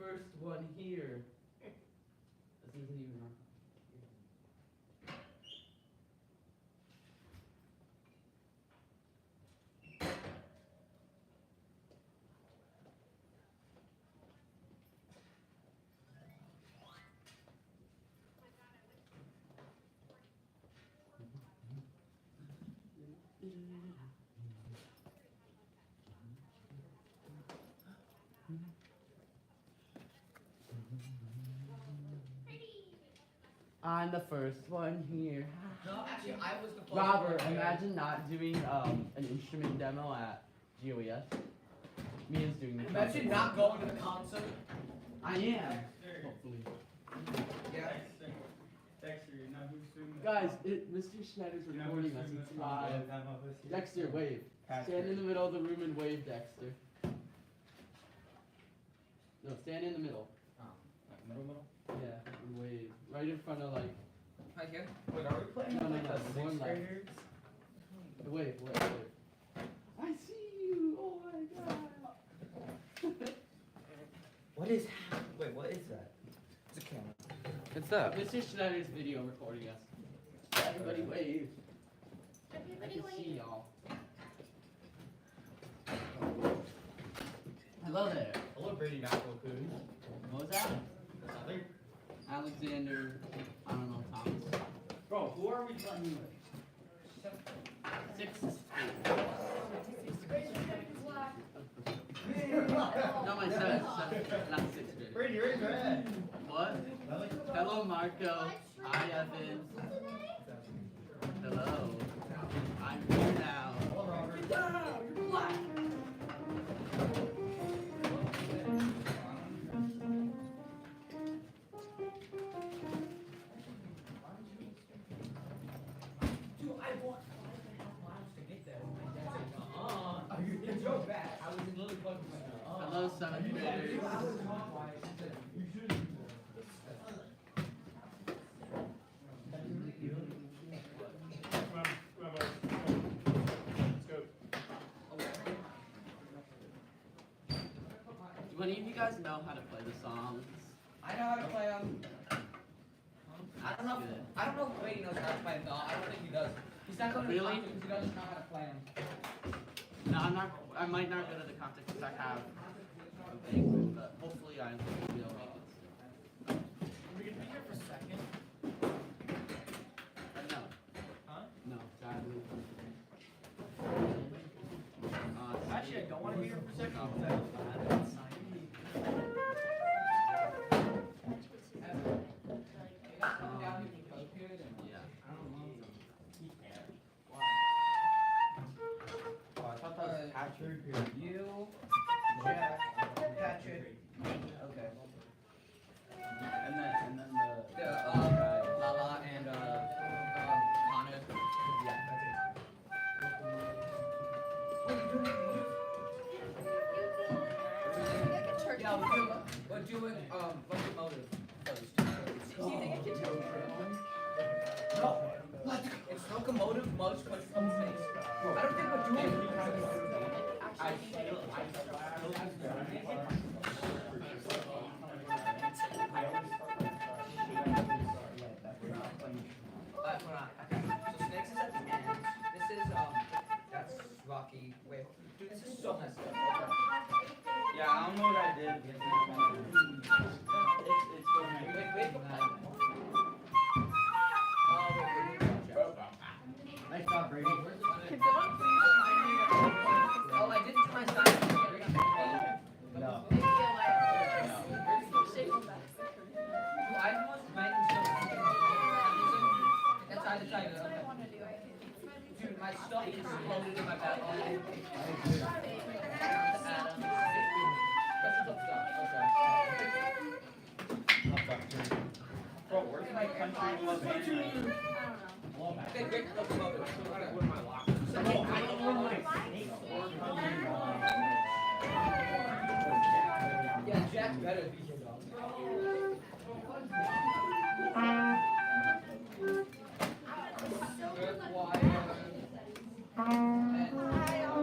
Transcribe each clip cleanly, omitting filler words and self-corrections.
first one here. This isn't even wrong. I'm the first one here. No, actually, I was the first Robert, one. imagine not doing an instrument demo at GOES. Mia's doing the Imagine not going to the concert. I am. Hopefully. Yeah. Dexter, you're not doing that. Guys, Mr. Schneider's recording us. It's live. Dexter, wave. Stand in the middle of the room and wave, Dexter. No, stand in the middle. Like middle? Yeah, and wave. Right in front of like. Right here? Wait, are we playing No, with no, like no, the one sixth left. graders? Wave. I see you. Oh my god. What is happening? Wait, what is that? It's a camera. What's up? Mr. Schneider's video recording us. Everybody wave. I can see y'all. Hello there. Hello, Brady McElcoon. What was that? Nothing. Alexander, I don't know, Thomas. Bro, who are we playing with? Sixth grade. No, my seventh, not sixth grade. Brady, you're in red. What? Hello, Marco. Hi, Evan. Hello. I'm here now. Hello, Robert. You're black. Dude, I walked 5.5 miles to get there. My dad said, it's so bad. I was literally fucking like, Hello, seventh graders. Do any of you guys know how to play the songs? I know how to play them. I don't know if Brady knows how to play them though. I don't think he does. He's not going to Really? because he doesn't know how to play them. No, I'm not. I might not go to the concert because I have a thing, but hopefully I will make it. We can be here for a second. No. Huh? No, sadly. Actually, I don't want to be here for a second. No. Because I feel bad. It's not Yeah. Oh, I thought that was Patrick. You, Jack, Patrick. Okay. And then the Lala and Connor. yeah. Yeah, we're doing locomotive first. No, it's locomotive much from space. I don't think we're doing it. We're not. So Snakes is at the end. This is that's Rocky. Wait, dude, this is so messed up. Yeah, I don't know what I did. It's going Wait. Nice job, Brady. Oh, I didn't do my sign. No. I almost went into that's side to side. Okay. Dude, my stuff is exploded in my bag. Bro, where's my country love band? Okay, great locomotive. What am I locked? Yeah, Jack better be here, dog. Good wire. I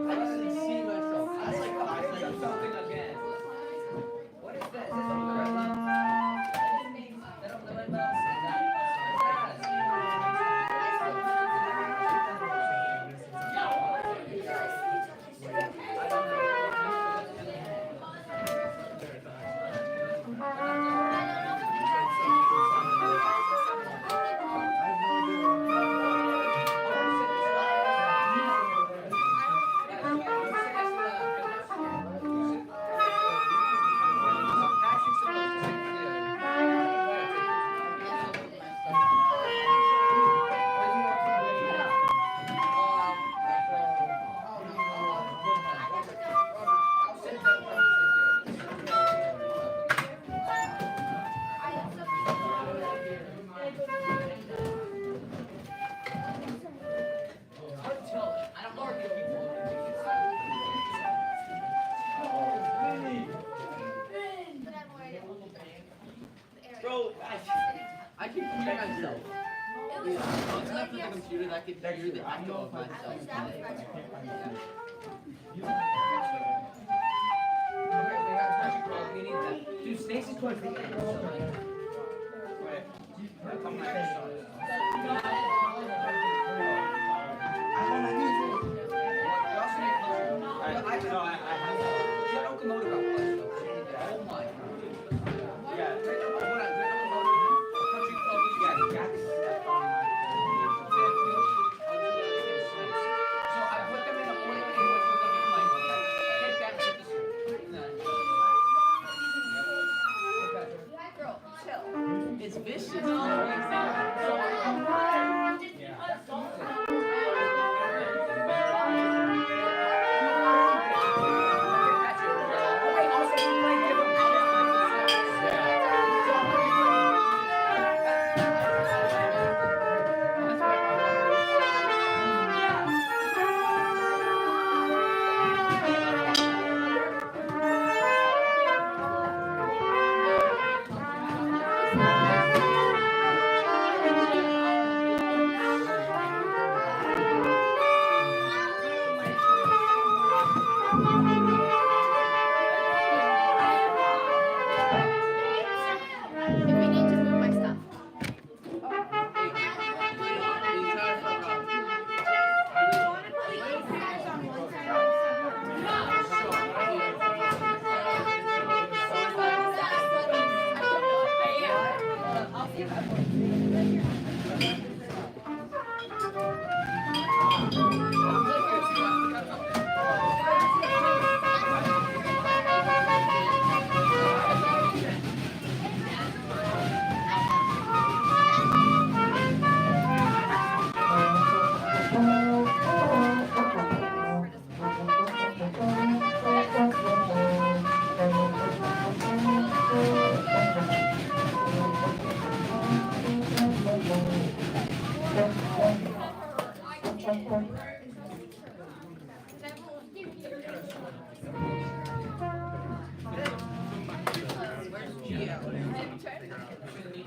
didn't see myself. I like something again. What is this? Is this a bro. I can hear myself. Close enough to the computer that I can hear the echo of myself. We need that. Dude, Stacy's towards the end. So like, come like this. I'm on my knees. You also need closer. Get locomotive up close though. Oh my god. Yeah. Great locomotive. Country club. Yeah, Jack. So I put them in the order in which we're gonna be playing. Take that and put this here. Girl, chill. It's vicious. If we need to move my stuff.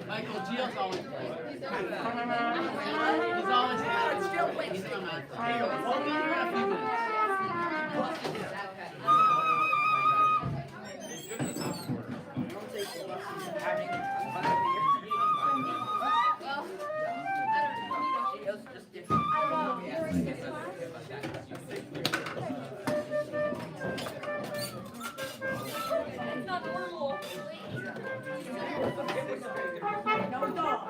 Michael, Gio's always playing. He's always playing. He's still not playing. We'll be here in a few minutes. No, dog.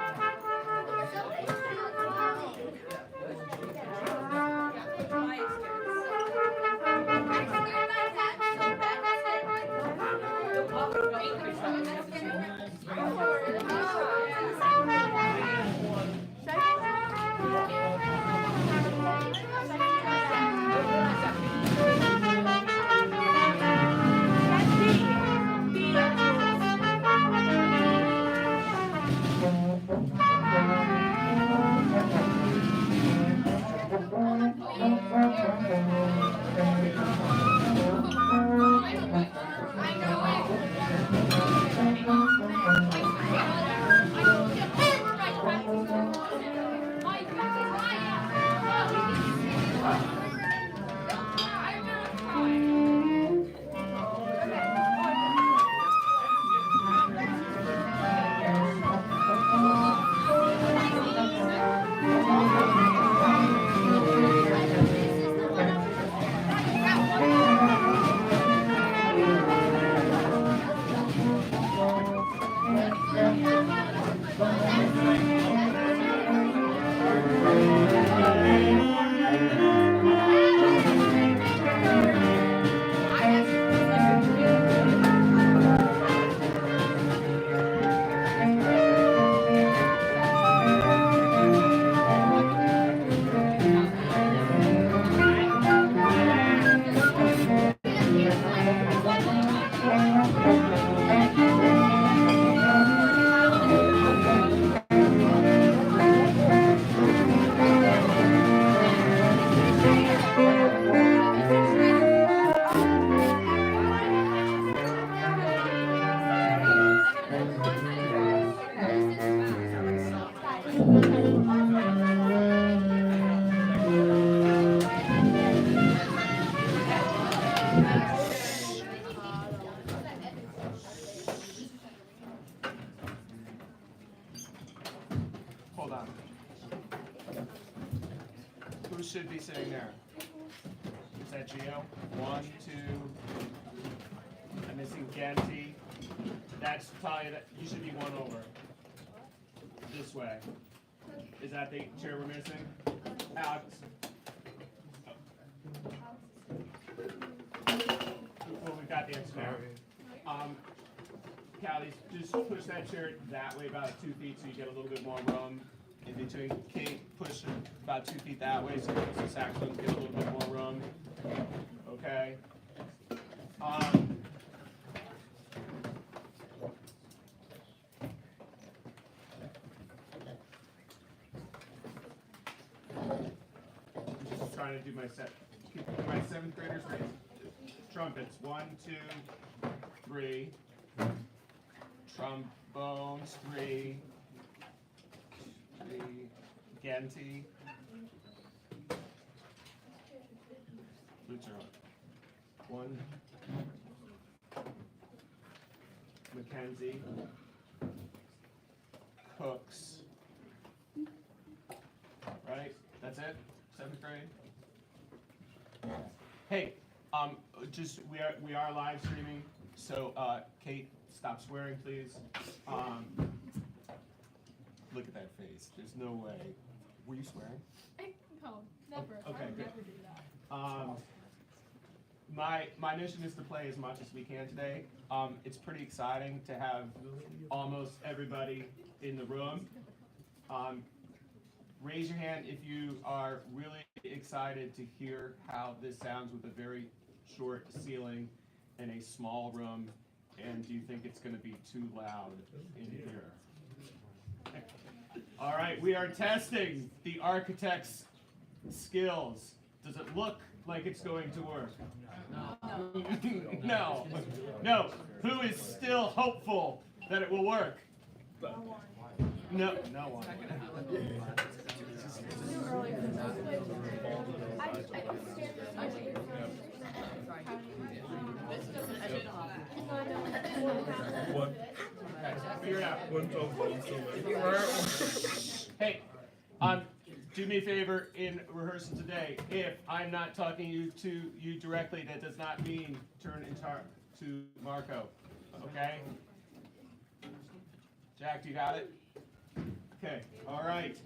hold on. Who should be sitting there? Is that Gio? 1, 2. I'm missing Ganti. That's Talia. That you should be one over. This way. Is that the chair we're missing? Alex. Well, we've got the answer now. Callie, just push that chair that way about 2 feet so you get a little bit more room in between. Kate, push it about 2 feet that way so the saxophones get a little bit more room. Okay. I'm just trying to do my 7th graders. Trumpets, 1, 2, 3. Trombones, 3. Ganti. Flutes are on. 1. Mackenzie. Cooks. Right? That's it? 7th grade? Hey, just we are live streaming, so Kate, stop swearing, please. Look at that face. There's no way. Were you swearing? No, never. Okay, I would good. never do that. My mission is to play as much as we can today. It's pretty exciting to have almost everybody in the room. Raise your hand if you are really excited to hear how this sounds with a very short ceiling in a small room, and do you think it's going to be too loud in here? All right, we are testing the architect's skills. Does it look like it's going to work? No. No. No. Who is still hopeful that it will work? No. No one. Figure it out. Hey, do me a favor in rehearsal today. If I'm not talking to you directly, that does not mean turn to Marco. Okay? Jack, do you got it? Okay. All right.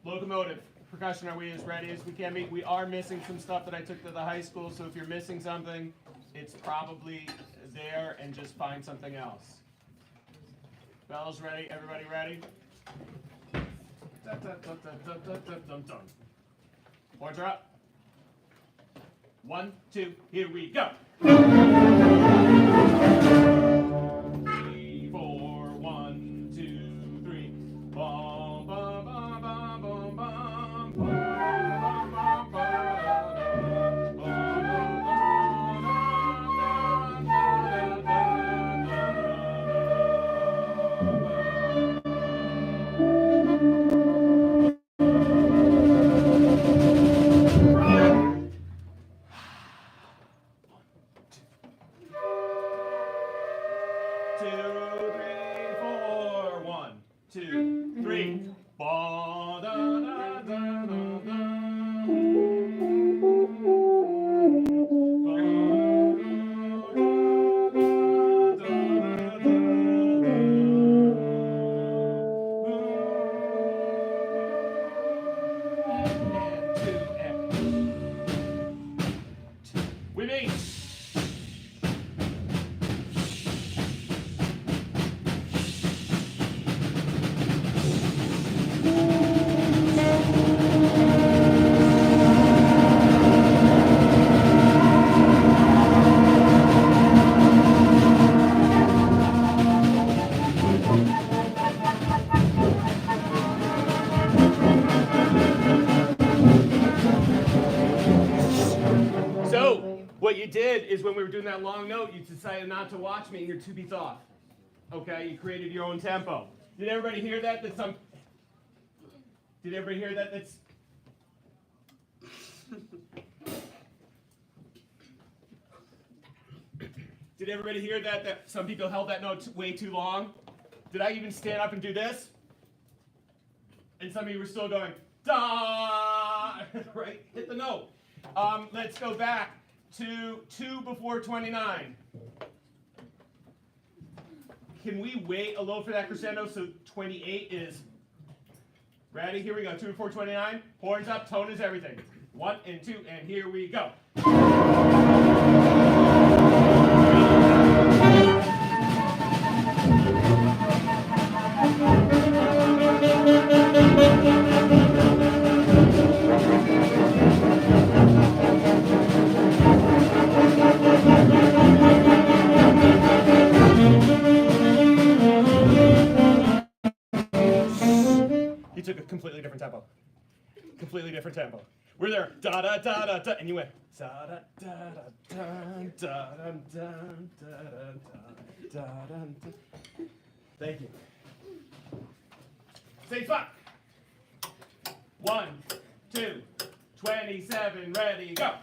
Locomotive. Percussion, are we as ready as we can be? We are missing some stuff that I took to the high school, so if you're missing something, it's probably there, and just find something else. Bells ready? Everybody ready? Horns are up. 1, 2, here we go. 3, 4, 1, 2, 3. Bum, bum, bum, bum, bum, bum, bum, bum, bum, we meet. So, what you did is when we were doing that long note, you decided not to watch me and you're 2 beats off. Okay, you created your own tempo. Did everybody hear that? Did everybody hear that? Did everybody hear that some people held that note way too long? Did I even stand up and do this? And some of you were still going, da, right? Hit the note. Let's go back to 2 before 29. Can we wait a little for that crescendo so 28 is ready? Here we go. 2 before 29. Horns up, tone is everything. 1 and 2, and here we go. He took a completely different tempo. Completely different tempo. We're there, da da da da da, and you went da da da da da da da da da da. Thank you. Say fuck. 1, 2, 27, ready, go.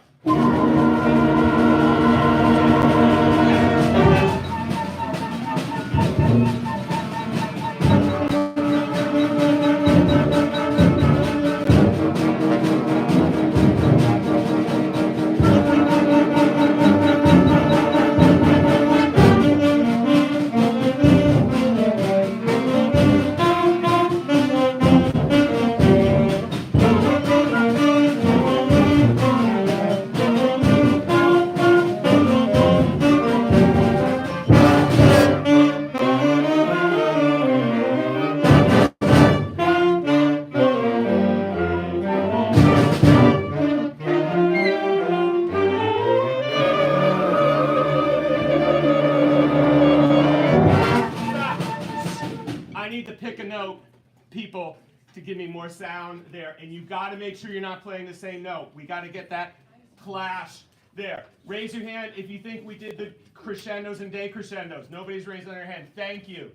I need to pick a note, people, to give me more sound there. And you got to make sure you're not playing the same note. We got to get that clash there. Raise your hand if you think we did the crescendos and decrescendos. Nobody's raising their hand. Thank you.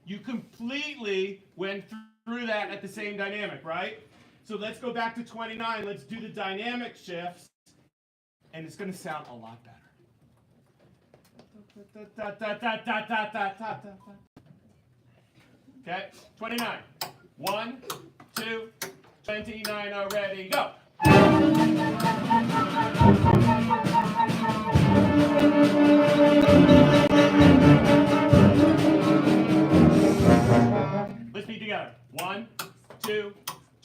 You completely went through that at the same dynamic, right? So let's go back to 29. Let's do the dynamic shifts. And it's going to sound a lot better. Okay, 29. 1, 2, 29 already, go. Let's be together. 1, 2,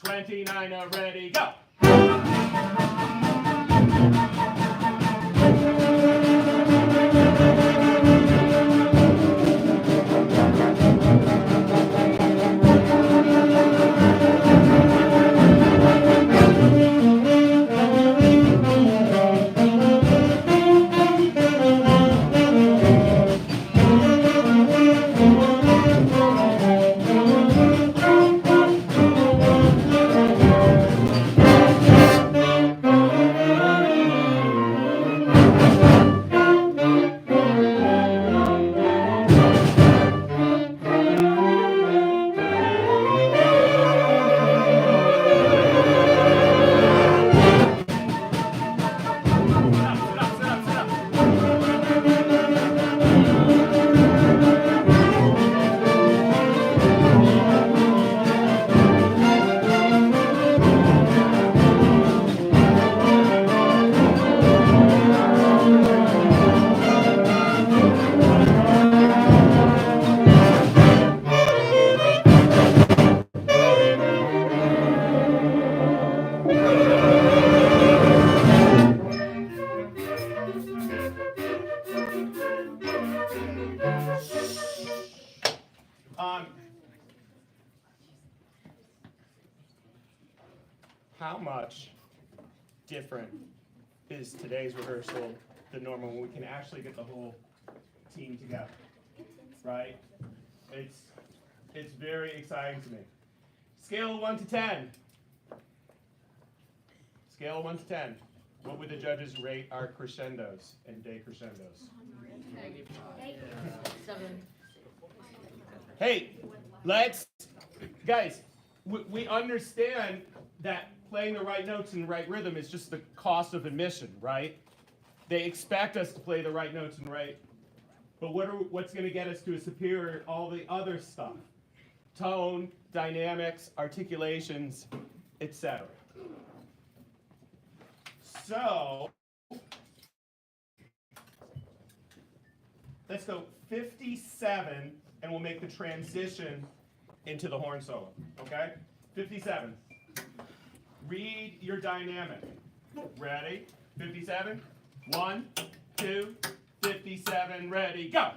29 already, go. How much different is today's rehearsal than normal when we can actually get the whole team together, right? It's very exciting to me. Scale of 1 to 10. Scale of 1 to 10. What would the judges rate our crescendos and decrescendos? Hey, guys, we understand that playing the right notes and the right rhythm is just the cost of admission, right? They expect us to play the right notes and right, but what's going to get us to a superior, all the other stuff? tone, dynamics, articulations, etc. So, let's go 57, and we'll make the transition into the horn solo, okay? 57. Read your dynamic. Ready? 57. 1, 2, 57, ready, go!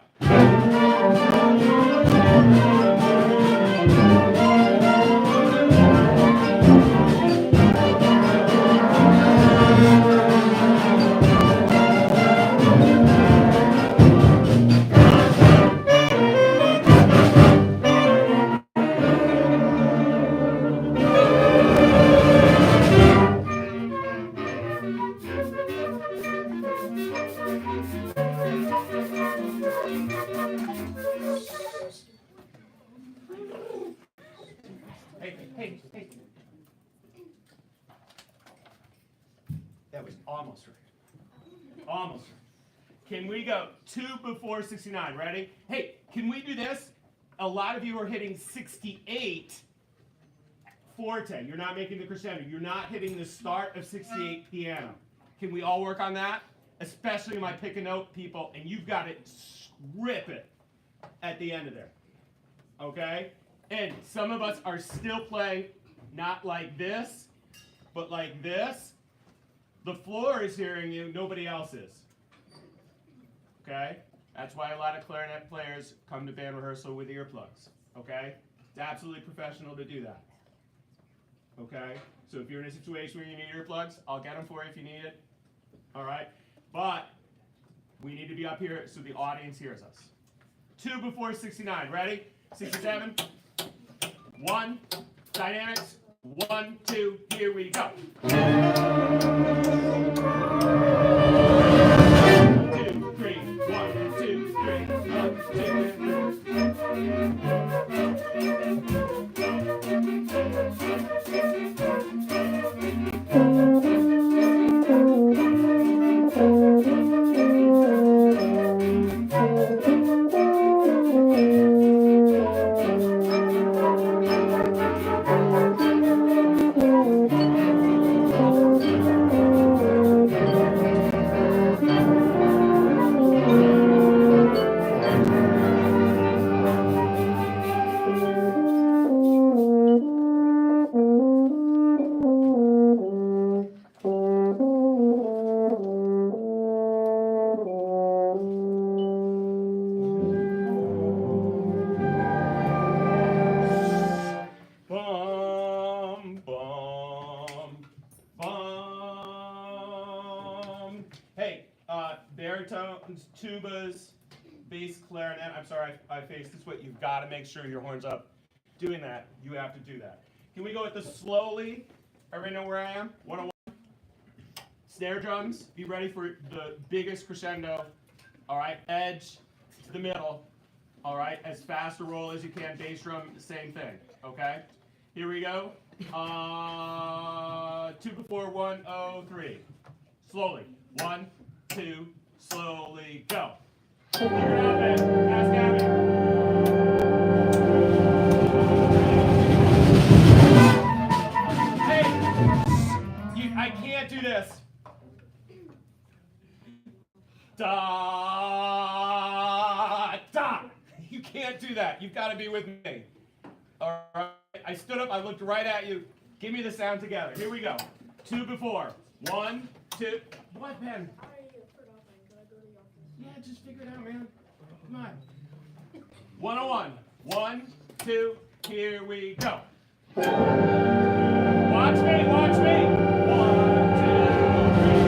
Hey. That was almost right. Almost right. Can we go 2 before 69? Ready? Hey, can we do this? A lot of you are hitting 68 forte. You're not making the crescendo. You're not hitting the start of 68 piano. Can we all work on that? Especially my pick a note people, and you've got to rip it at the end of there. Okay? And some of us are still playing not like this, but like this. The floor is hearing you, nobody else is. Okay? That's why a lot of clarinet players come to band rehearsal with earplugs. Okay? It's absolutely professional to do that. Okay? So if you're in a situation where you need earplugs, I'll get them for you if you need it. All right? But we need to be up here so the audience hears us. 2 before 69. Ready? 67. 1. Dynamics. 1, 2. Here we go. 2, 3. 1, 2, 3. 1, 2, 3. Baritones, tubas, bass, clarinet. I'm sorry, I faced this way. You've got to make sure your horn's up. Doing that, you have to do that. Can we go with the slowly? Everybody know where I am? 101. Snare drums, be ready for the biggest crescendo. All right, edge to the middle. All right, as fast a roll as you can. Bass drum, same thing. Okay, here we go. 2 before 103. Slowly. 1, 2, slowly go. Figure it out, man. Ask Gabby. Hey, I can't do this. Da, da. You can't do that. You've got to be with me. All right. I stood up. I looked right at you. Give me the sound together. Here we go. 2 before. 1, 2. What, Ben? Yeah, just figure it out, man. Come on. 101. 1, 2. Here we go. Watch me. Watch me. 1, 2, 3.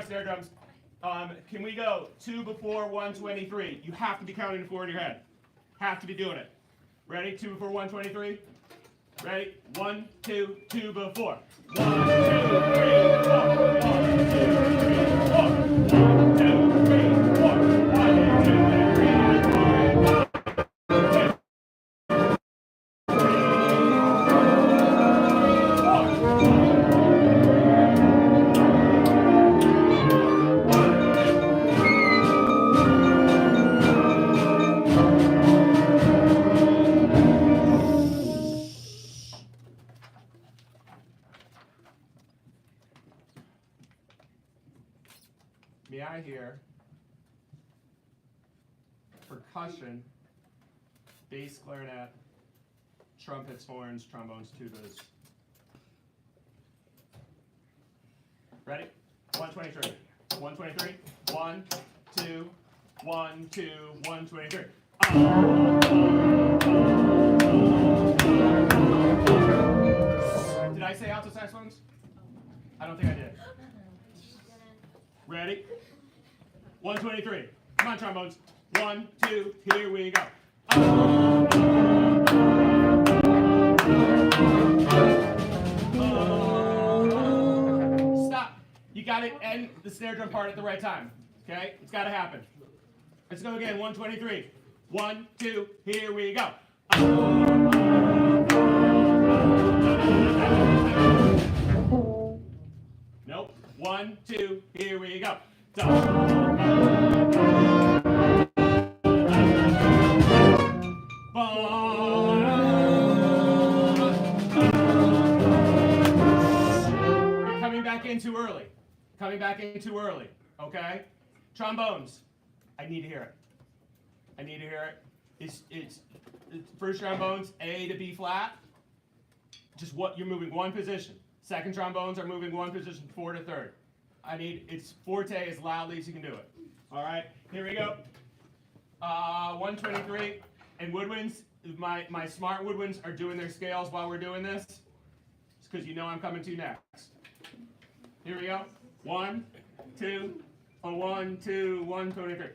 snare drums. Can we go 2 before 123? You have to be counting to 4 in your head. Have to be doing it. Ready? 2 before 123. Ready? 1, 2, 2 before. 1, 2, 3, 4. 1, 2, 3, 4. 1, 2, 3, 4. 1, 2, 3, 4. May I hear percussion, bass, clarinet, trumpets, horns, trombones, tubas. Ready? 123. 123. 1, 2, 1, 2, 123. Did I say alto saxophones? I don't think I did. Ready? 123. Come on, trombones. 1, 2, here we go. Stop. You got to end the snare drum part at the right time. Okay? It's got to happen. Let's go again. 123. 1, 2, here we go. Nope. 1, 2, here we go. Coming back in too early. Coming back in too early. Okay? Trombones. I need to hear it. I need to hear it. It's first trombones, A to B flat. Just what you're moving one position. Second trombones are moving one position, 4 to 3rd. It's forte as loudly as you can do it. All right, here we go. 123 and woodwinds. My smart woodwinds are doing their scales while we're doing this. It's because you know I'm coming to next. Here we go. 1, 2, 1, 2, 1, 23.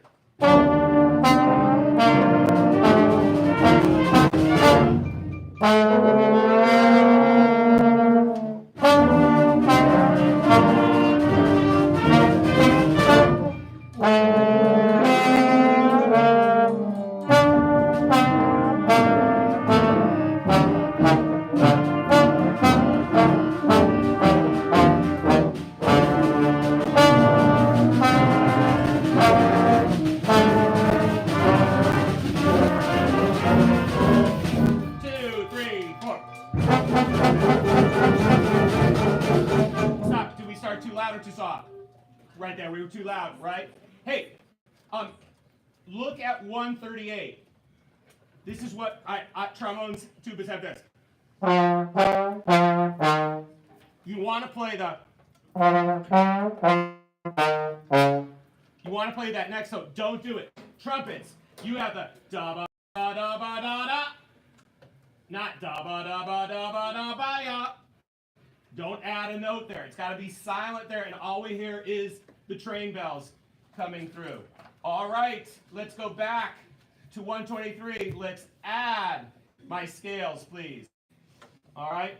Stop. Did we start too loud or too soft? Right there, we were too loud, right? Hey, look at 138. This is what trombones, tubas have this. You want to play that next note. Don't do it. Trumpets, you have the da ba da da ba da da. Not da ba da ba da ba da ba ya. Don't add a note there. It's got to be silent there, and all we hear is the train bells coming through. All right, let's go back to 123. Let's add my scales, please. All right,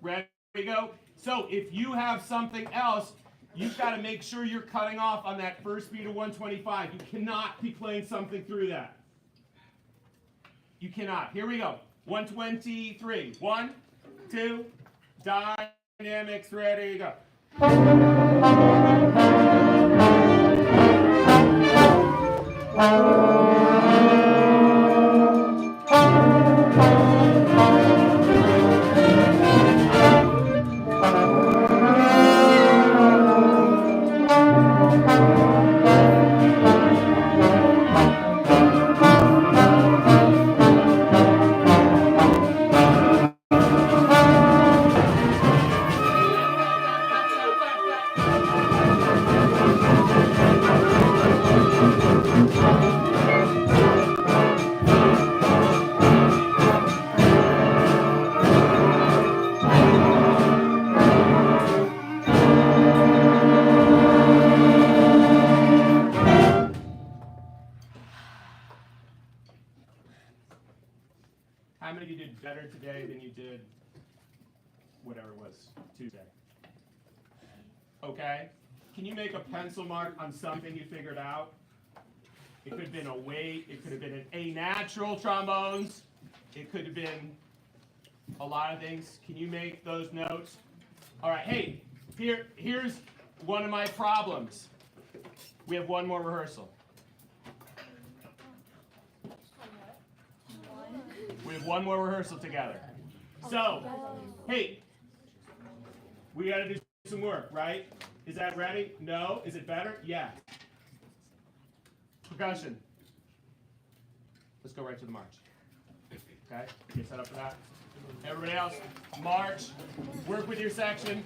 ready to go? So if you have something else, you've got to make sure you're cutting off on that first beat of 125. You cannot be playing something through that. You cannot. Here we go. 123. 1, 2, dynamics, ready, go. today than you did whatever it was, Tuesday. Okay? Can you make a pencil mark on something you figured out? It could have been a weight, it could have been an A natural trombones, it could have been a lot of things. Can you make those notes? All right, hey, here's one of my problems. We have one more rehearsal. We have one more rehearsal together. So, hey, we got to do some work, right? Is that ready? No? Is it better? Yeah. Percussion. Let's go right to the march. Okay? Get set up for that. Everybody else, march. Work with your section.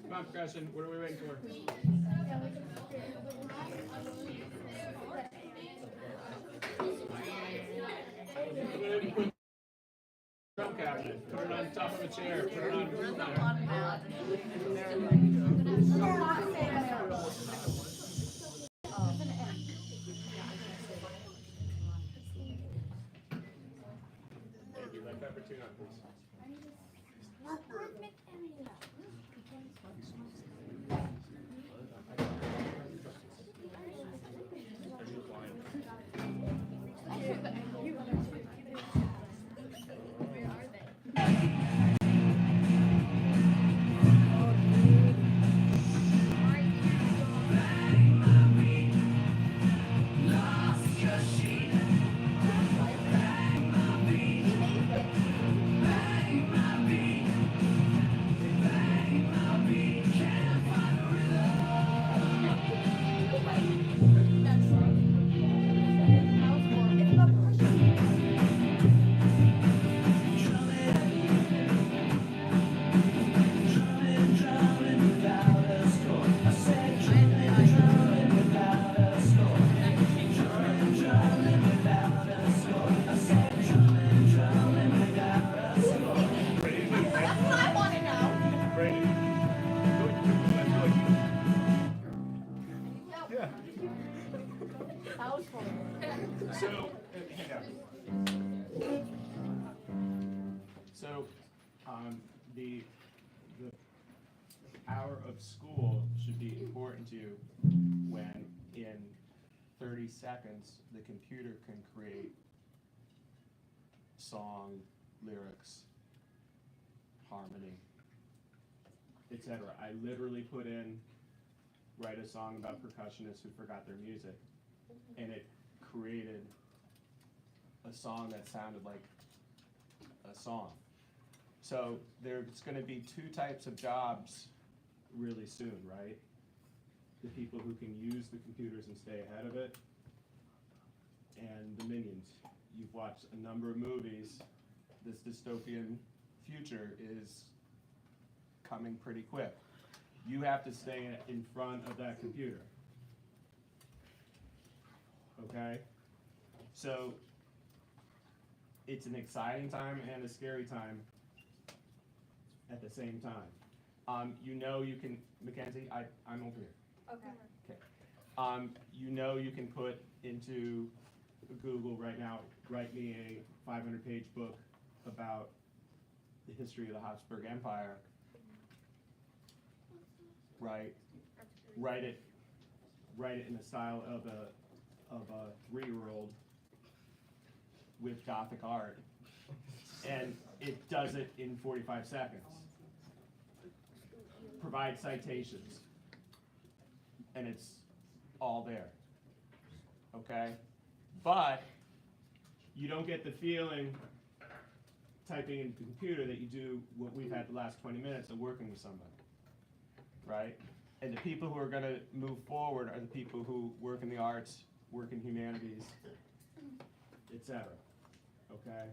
Come on, percussion. What are we waiting for? Drum cabinet. Put it on top of a chair. Put it on a roof mat. Thank you. Let pepper tune on, please. hour of school should be important to you when in 30 seconds the computer can create song, lyrics, harmony, etc. I literally put in, write a song about percussionists who forgot their music, and it created a song that sounded like a song. So there's going to be two types of jobs really soon, right? The people who can use the computers and stay ahead of it, and the minions. You've watched a number of movies. This dystopian future is coming pretty quick. You have to stay in front of that computer. Okay? So it's an exciting time and a scary time at the same time. You know you can, Mackenzie, I'm over here. Okay. You know you can put into Google right now, write me a 500-page book about the history of the Habsburg Empire. Right? Write it in the style of a 3-year-old with Gothic art, and it does it in 45 seconds. Provide citations, and it's all there. Okay? But you don't get the feeling typing in the computer that you do what we've had the last 20 minutes of working with somebody. Right? And the people who are going to move forward are the people who work in the arts, work in humanities, etc. Okay?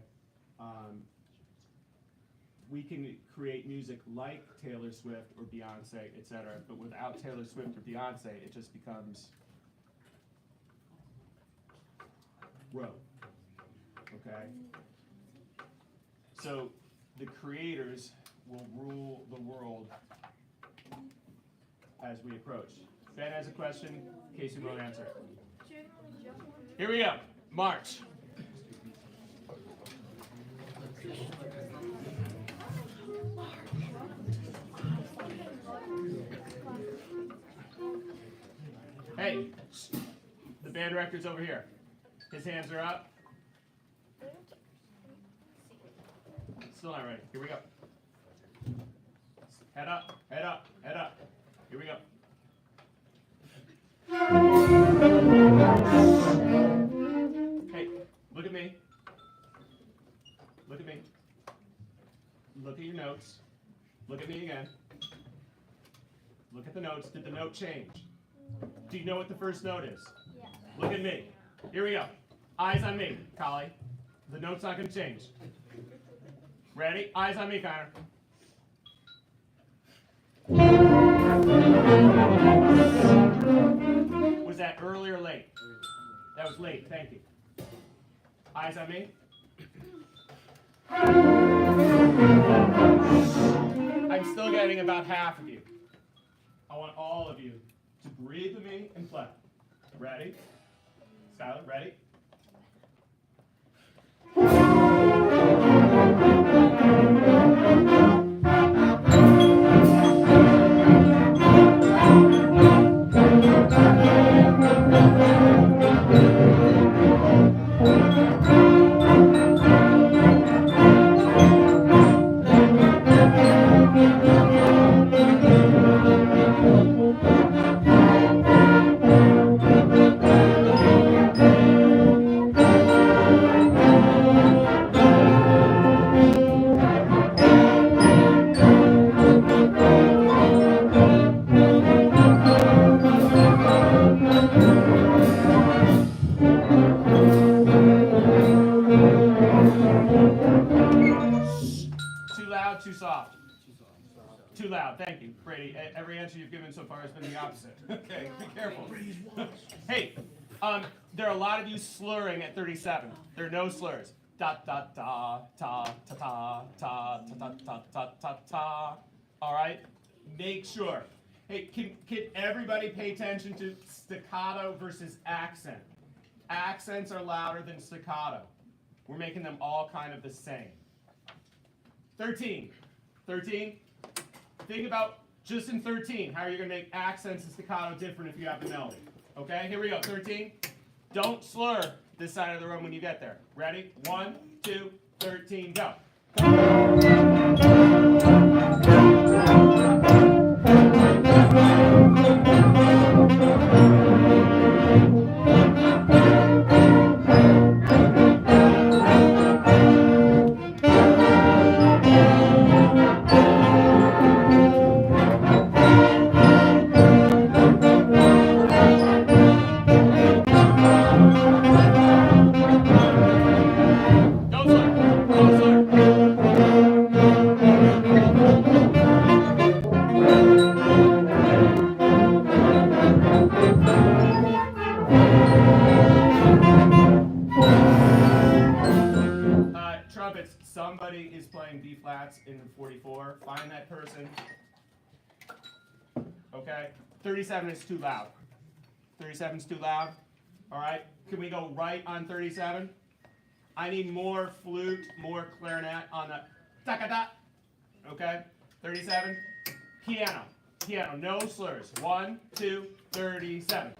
We can create music like Taylor Swift or Beyonce, etc. But without Taylor Swift or Beyonce, it just becomes rote. Okay? So the creators will rule the world as we approach. Ben has a question, Casey won't answer it. Here we go, March. Hey, the band director's over here. His hands are up. Still not ready. Here we go. Head up, head up, head up. Here we go. Hey, look at me. Look at me. Look at your notes. Look at me again. Look at the notes. Did the note change? Do you know what the first note is? Yeah. Look at me. Here we go. Eyes on me, Collie. The note's not going to change. Ready? Eyes on me, Connor. Was that early or late? That was late. Thank you. Eyes on me. I'm still getting about half of you. I want all of you to breathe with me and play. Ready? Skylar, ready? Too soft? Too loud. Thank you, Brady. Every answer you've given so far has been the opposite. Okay, be careful. Hey, there are a lot of you slurring at 37. There are no slurs. Da da da ta ta ta ta ta ta ta ta ta. All right. Make sure. Hey, can everybody pay attention to staccato versus accent? Accents are louder than staccato. We're making them all kind of the same. 13. Think about just in 13, how are you going to make accents and staccato different if you have the melody? Okay, here we go. 13. Don't slur this side of the room when you get there. Ready? 1, 2, 13, go. Don't slur. Don't slur. Trumpets, somebody is playing B flats in 44. Find that person. Okay? 37 is too loud. 37 is too loud. All right? Can we go right on 37? I need more flute, more clarinet on the ta-ka-da. Okay? 37. Piano. Piano. No slurs. 1, 2, 37.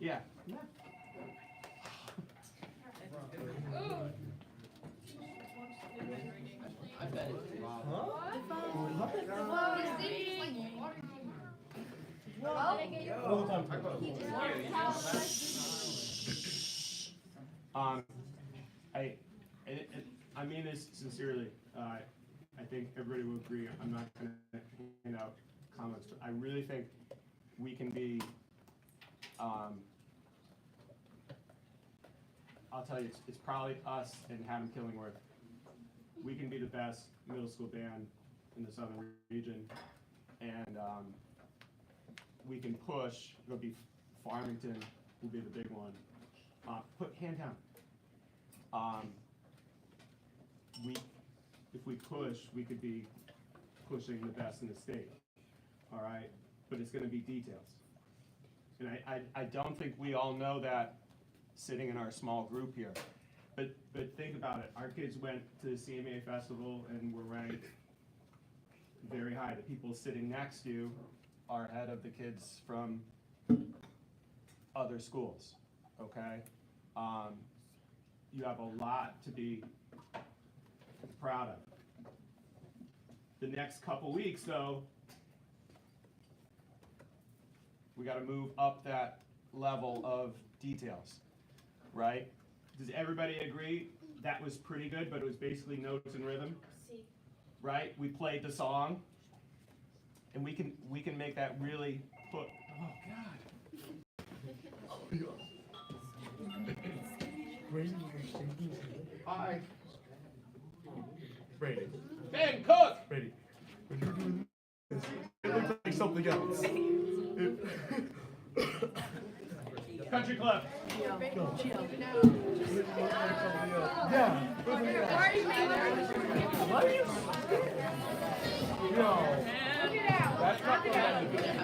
Yeah. I bet it's I, I mean this sincerely. I think everybody will agree. I'm not going to hand out comments, but I really think we can be. I'll tell you, it's probably us and Haddam Killingworth. We can be the best middle school band in the southern region, and we can push. It'll be Farmington will be the big one. Put hand down. If we push, we could be pushing the best in the state. All right, but it's going to be details, and I don't think we all know that sitting in our small group here. But think about it. Our kids went to the CMA festival and were ranked very high. The people sitting next to you are ahead of the kids from other schools. Okay, you have a lot to be proud of. The next couple weeks, though, we got to move up that level of details, right? Does everybody agree that was pretty good, but it was basically notes and rhythm, right? We played the song, and we can make that really put. Oh God. Hi. Brady. Ben, cook. Brady. When you're doing this, it looks like something else. Country club. Yeah. What? No. That's not what I'm doing.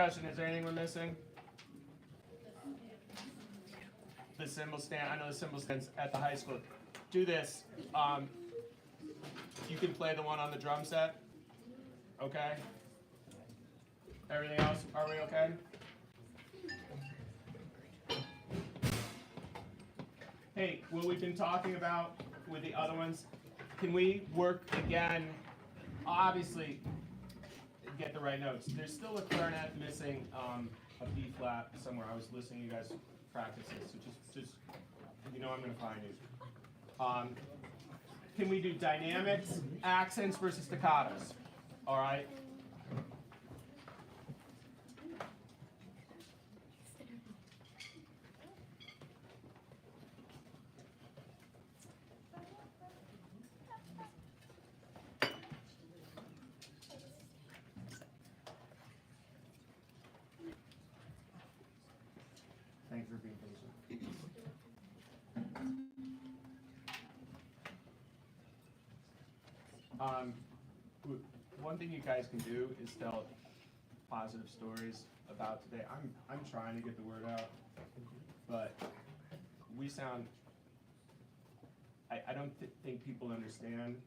question, is there anything we're missing? The cymbal stand, I know the cymbal stand's at the high school. Do this, you can play the one on the drum set, okay? Everything else, are we okay? Hey, what we've been talking about with the other ones, can we work again, obviously, get the right notes. There's still a clarinet missing a B flat somewhere. I was listening to you guys practice this, so just you know I'm gonna find you. Can we do dynamics, accents versus staccatos? All right. Thank you for being patient. One thing you guys can do is tell positive stories about today. I'm trying to get the word out, but we sound. I don't think people understand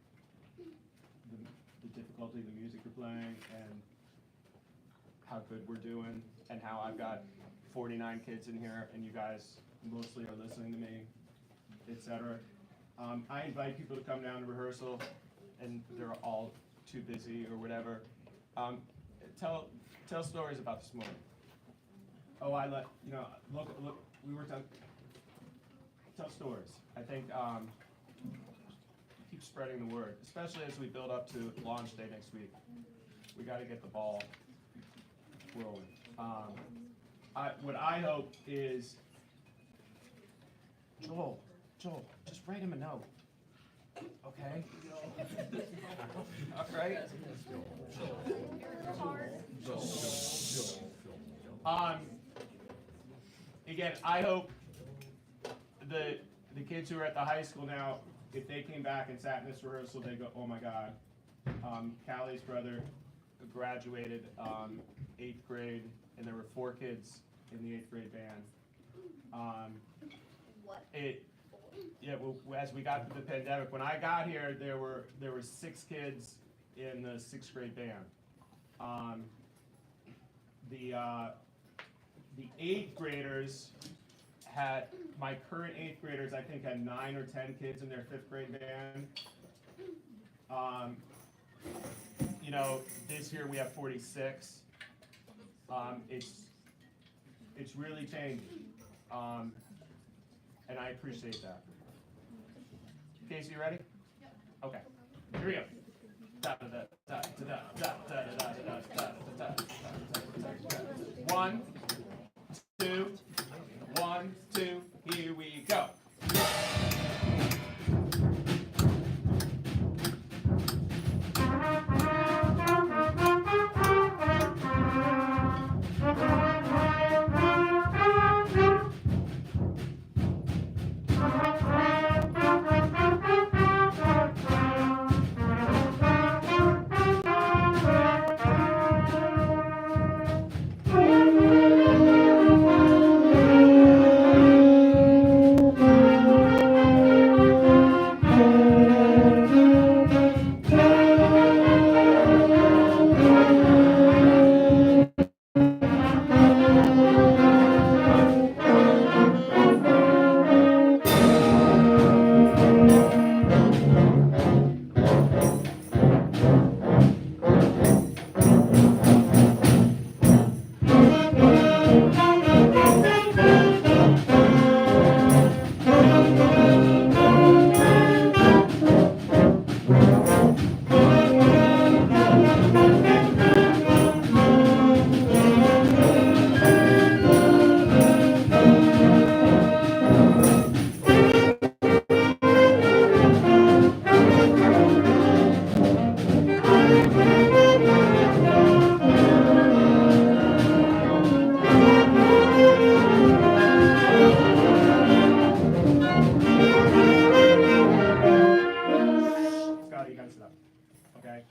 the difficulty of the music you're playing and how good we're doing, and how I've got 49 kids in here, and you guys mostly are listening to me, etc. I invite people to come down to rehearsal, and they're all too busy or whatever. Tell stories about this morning. Oh, look, we worked on. Tell stories. I think keep spreading the word, especially as we build up to launch day next week. We got to get the ball rolling. What I hope is, Joel, just write him a note, okay? All right. Again, I hope the kids who are at the high school now, if they came back and sat in this rehearsal, they go, oh my God. Callie's brother graduated 8th grade, and there were 4 kids in the 8th grade band. Well, as we got through the pandemic, when I got here, there were 6 kids in the 6th grade band. The 8th graders had, my current 8th graders, I think, had 9 or 10 kids in their 5th grade band. This year we have 46. It's really changing, and I appreciate that. Casey, you ready? Yep. Okay, here we go. One, two, 1, 2, here we go.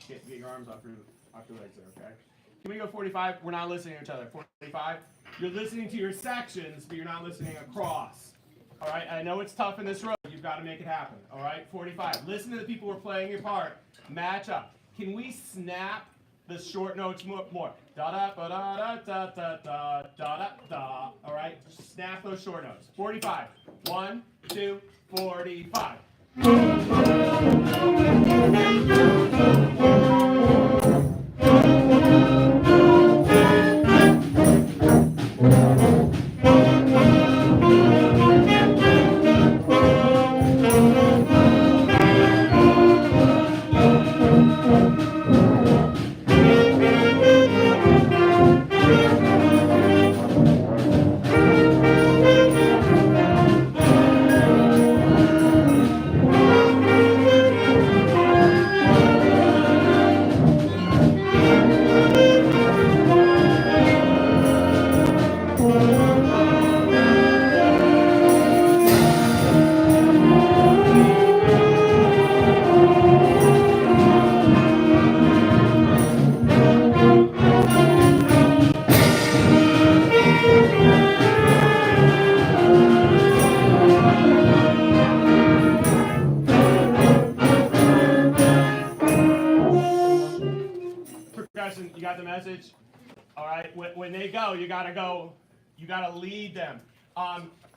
Get your arms off your legs there, okay? Can we go 45? We're not listening to each other. 45. You're listening to your sections, but you're not listening across. All right. I know it's tough in this room. You've got to make it happen. All right. 45. Listen to the people who are playing your part. Match up. Can we snap the short notes more? Da da da da da da da da da. All right. Snap those short notes. 45. 1, 2, 45. You got the message? All right. When they go, you gotta lead them.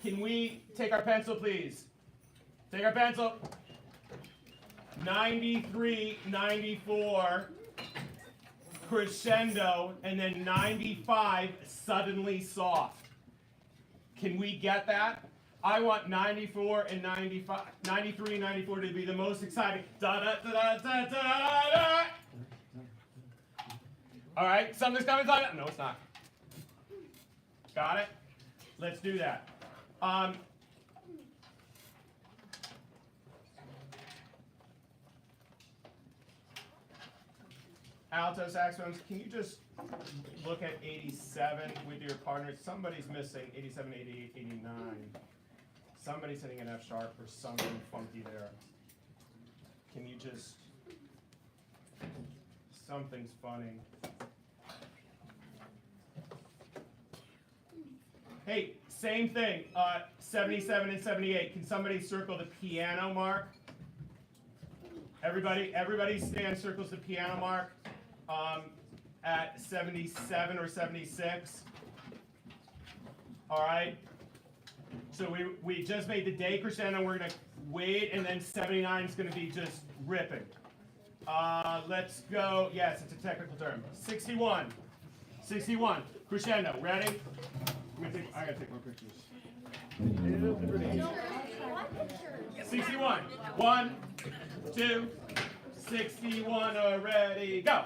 Can we take our pencil, please? Take our pencil. 93, 94, crescendo, and then 95, suddenly soft. Can we get that? I want 94 and 95, 93 and 94 to be the most exciting. Da da da da da da da. All right, something's coming. No, it's not. Got it? Let's do that. Alto saxophones, can you just look at 87 with your partners? Somebody's missing 87, 88, 89. Somebody's hitting an F sharp or something funky there. Can you just, something's funny. Hey, same thing, 77 and 78. Can somebody circle the piano mark? Everybody stand, circles the piano mark at 77 or 76. All right. So we just made the day crescendo. We're gonna wait, and then 79 is gonna be just ripping. Let's go. Yes, it's a technical term. 61. 61. Crescendo. Ready? I gotta take more pictures. 61. 1, 2, 61. Ready, go.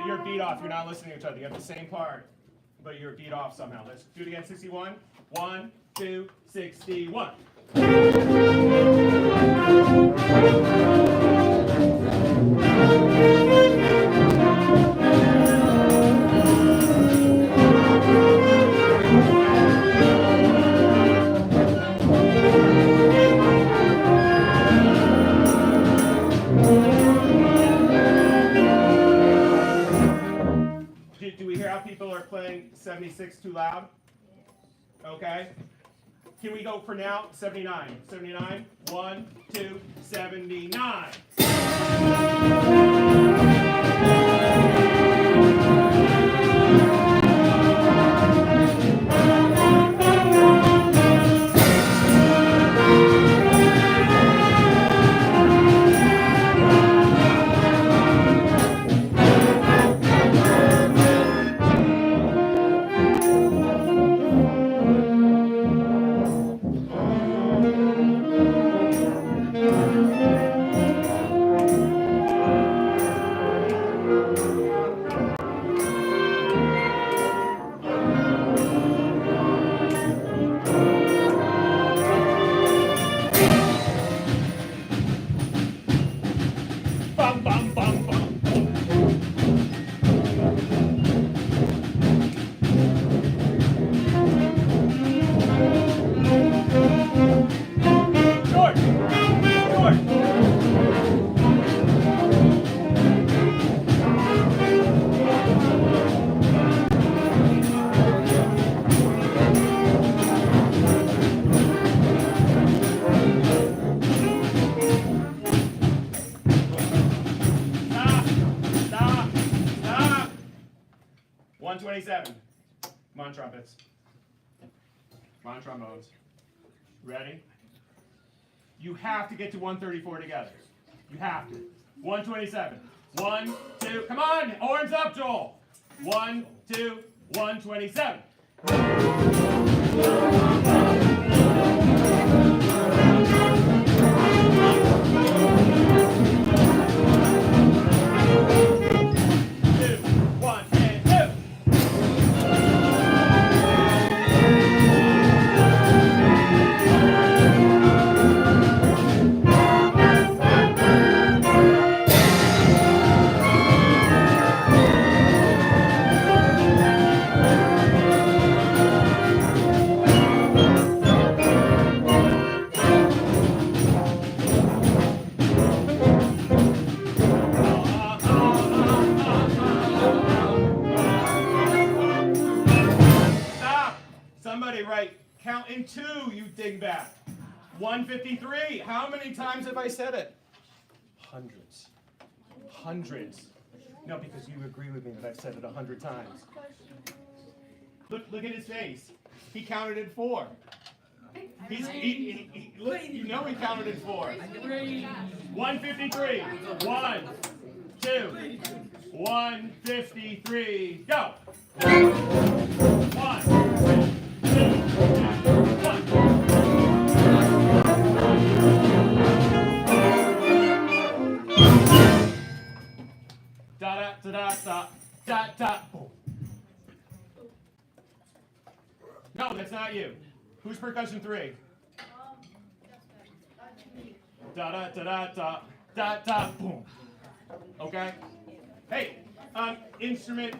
You're beat off. You're not listening to each other. You have the same part, but you're beat off somehow. Let's do it again. 61. 1, 2, 61. Do we hear how people are playing 76 too loud? Okay. Can we go for now? 79. 79. 1, 2, 79. Bum, bum, bum, bum. 127. Come on, trumpets. Come on, trombones. Ready? You have to get to 134 together. You have to. 127. 1, 2, come on! Horns up, Joel! 1, 2, 127. Somebody write, count in 2, you dingbat. 153. How many times have I said it? Hundreds. Hundreds. No, because you agree with me that I've said it 100 times. Look at his face. He counted in 4. Look, you know he counted in 4. 153. 1, 2, 153. Go. 1, 2, 1. Da da da da da da da. Boom. No, that's not you. Who's percussion 3? Da da da da da da da. Boom. Okay. Hey, instrument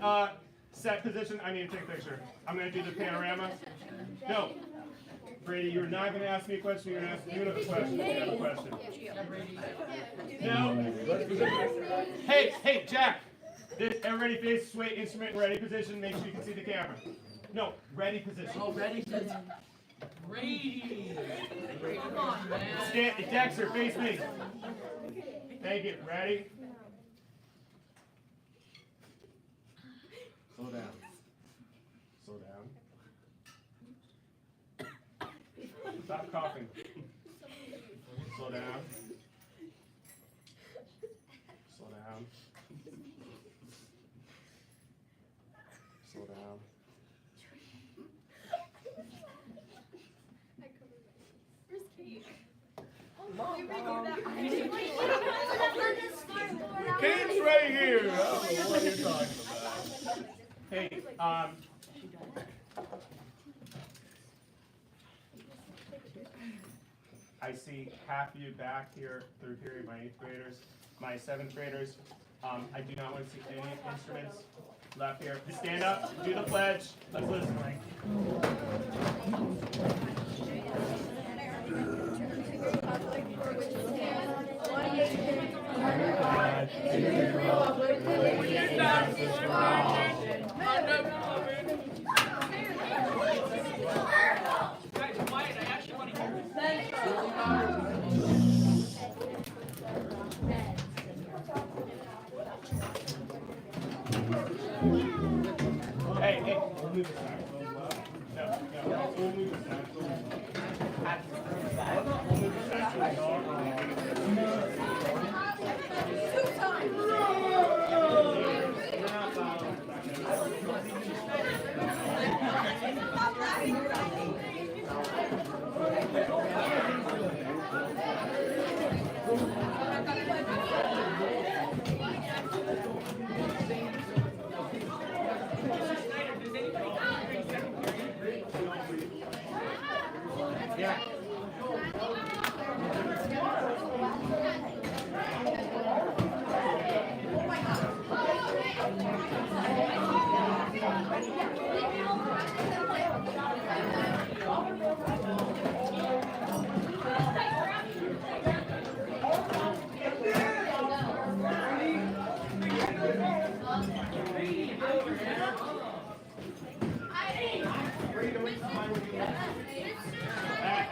set position. I need to take a picture. I'm gonna do the panorama. No, Brady, you're not gonna ask me a question. You're gonna ask me a question. You have a question. No. Hey, Jack. Everybody face this way. Instrument ready position. Make sure you can see the camera. No, ready position. Oh, ready? Brady! Come on, man. Dexter, face me. Thank you. Ready? Slow down. Slow down. Stop coughing. Slow down. Slow down. Slow down. Kate's right here. I don't know what you're talking about. Hey, I see half of you back here, third period, my 8th graders, my 7th graders. I do not want to see any instruments left here. Just stand up, do the pledge. Let's listen. Guys, quiet. I actually want to hear this. Hey, we'll move this back. No, we'll move this back. We'll move this back to the dog. Yeah.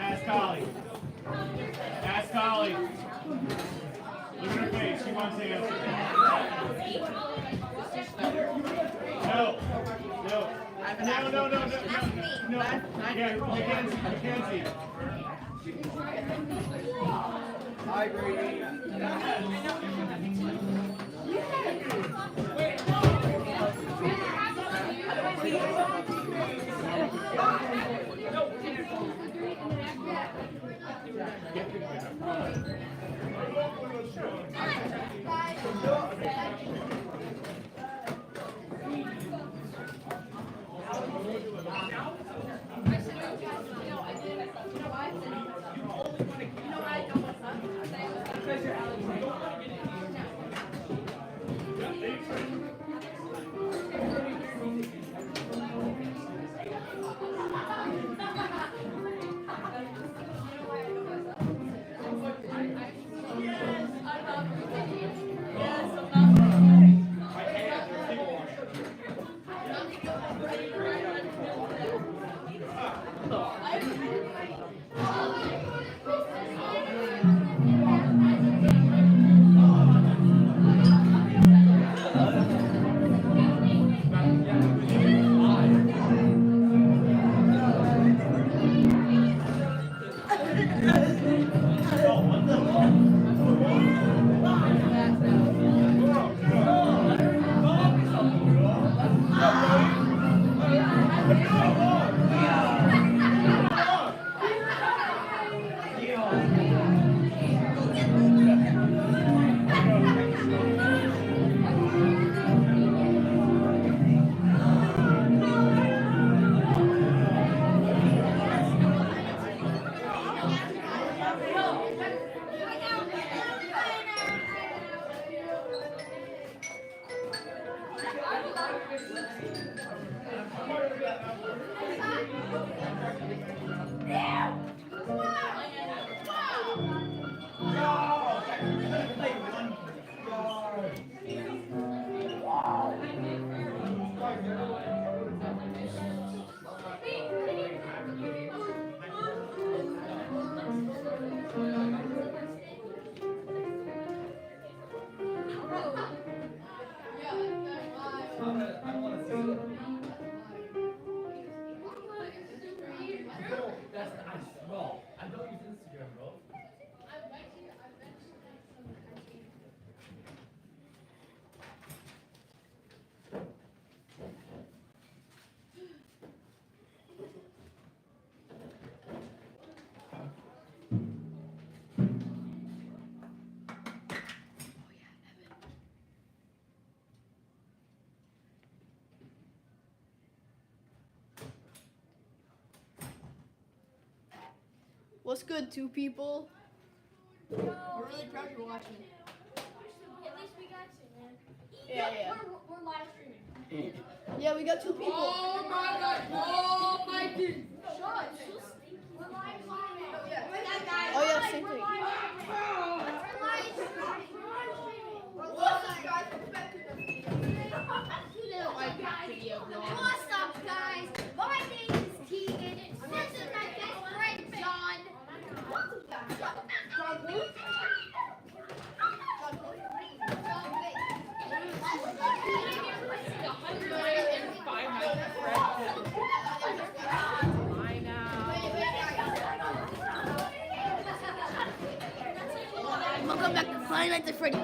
Ask Collie. Ask Collie. Look at her face. She wants to answer. No. Mackenzie. Hi, Brady. What's good, two people? We're really proud you're watching. At least we got you, man. Yeah. We're live streaming. Yeah, we got two people. Oh my God! Oh my God! Shut up. We're live streaming. Oh yeah, same We're thing. live streaming. What's up, guys? What's up, guys? My name is Tegan. This is my best friend, John. Welcome back to Five Nights at Freddy's.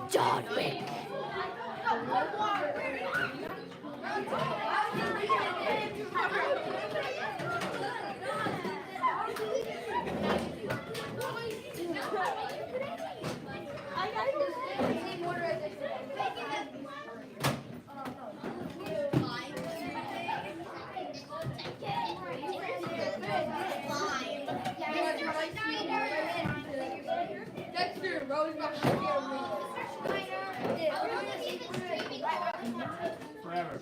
John Wick. Dexter, Rose, Forever.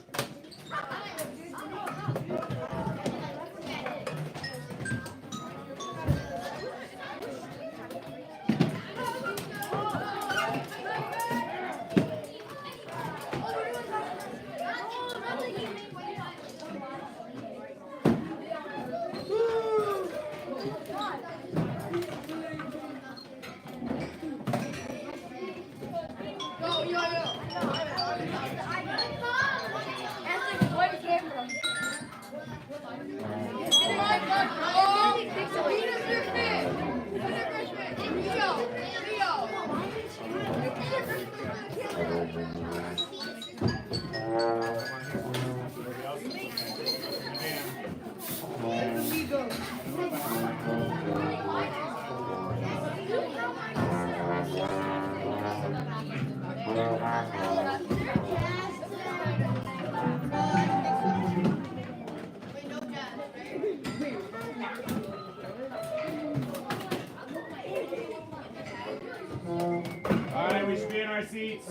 our seats.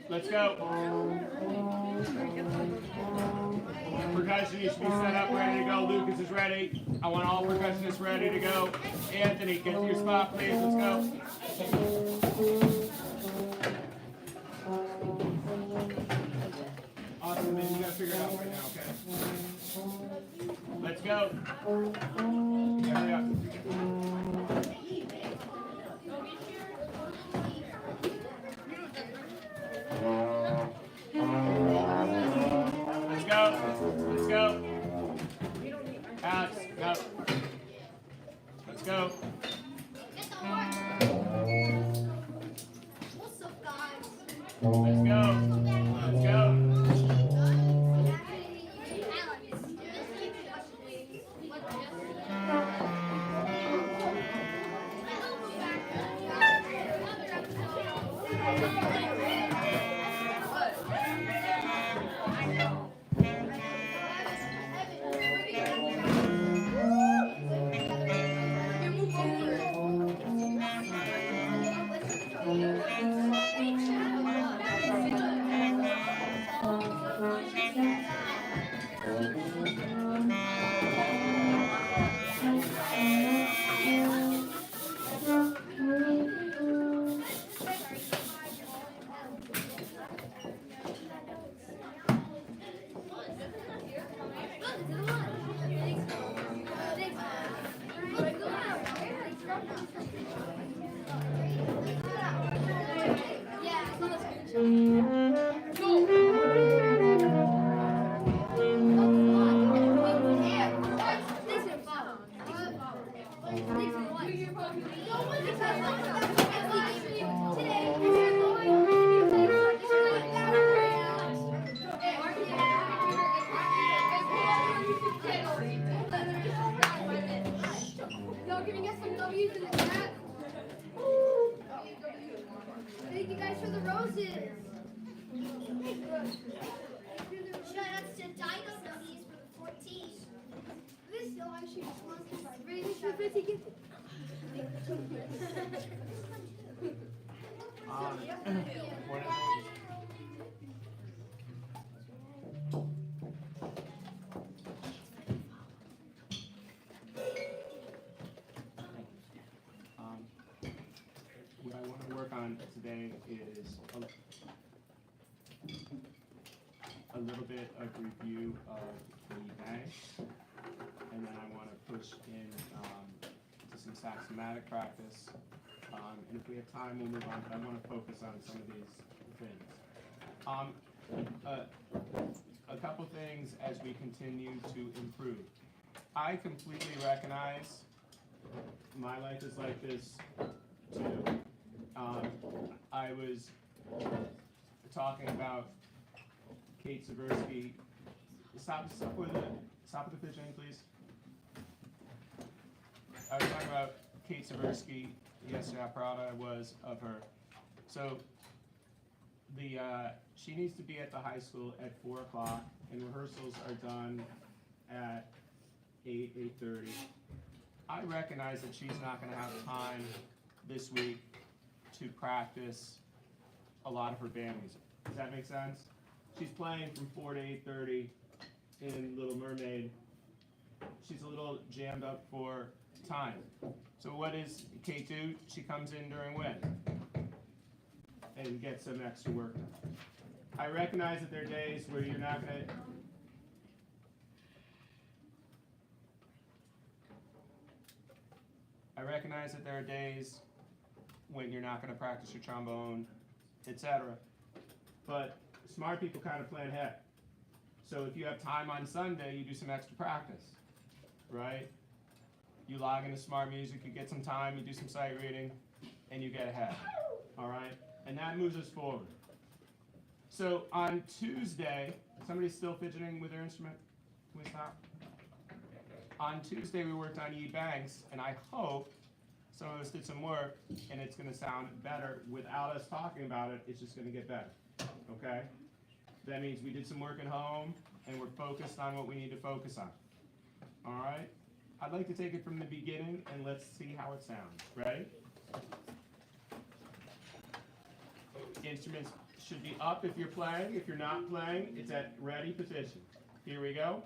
Let's go. Percussion, you should be set up, ready to go. Lucas is ready. I want all percussionists ready to go. Anthony, get to your spot, please. Let's go. Awesome, man. You gotta figure it out right now, okay? Let's go. Yeah, hurry up. Let's go. Let's go. Alex, go. Let's go. What's up, guys? Let's go. Let's go. Y'all, can we get some W's in the chat? Thank you guys for the roses. Shout outs to Dino W's for the 14. This still actually sponsors by British. What I want to work on today is a little bit of review of the banks, and then I want to push in to some saxomatic practice, and if we have time, we'll move on, but I want to focus on some of these things. A couple things as we continue to improve. I completely recognize my life is like this too. I was talking about Kate Seversky. Stop with the fidgeting, please. I was talking about Kate Seversky yesterday, how proud I was of her. So she needs to be at the high school at 4 o'clock, and rehearsals are done at 8:30. I recognize that she's not going to have time this week to practice a lot of her band music. Does that make sense? She's playing from 4 to 8:30 in Little Mermaid. She's a little jammed up for time. So what does Kate do? She comes in during when? And gets some extra work done. I recognize that there are days where you're not going to... I recognize that there are days when you're not going to practice your trombone, etc. But smart people kind of plan ahead. So if you have time on Sunday, you do some extra practice, right? You log into Smart Music, you get some time, you do some sight reading, and you get ahead, all right? And that moves us forward. So on Tuesday, somebody's still fidgeting with their instrument? Can we stop? On Tuesday, we worked on E banks, and I hope some of us did some work, and it's going to sound better without us talking about it. It's just going to get better, okay? That means we did some work at home, and we're focused on what we need to focus on, all right? I'd like to take it from the beginning, and let's see how it sounds. Ready? Instruments should be up if you're playing. If you're not playing, it's at ready position. Here we go.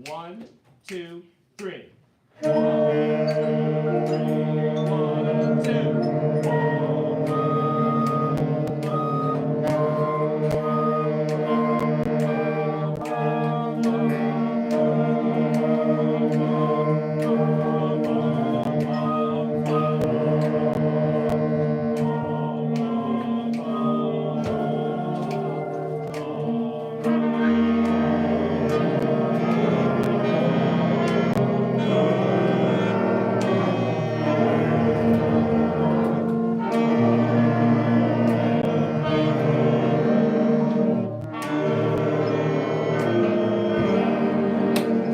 1, 2, 3. 1,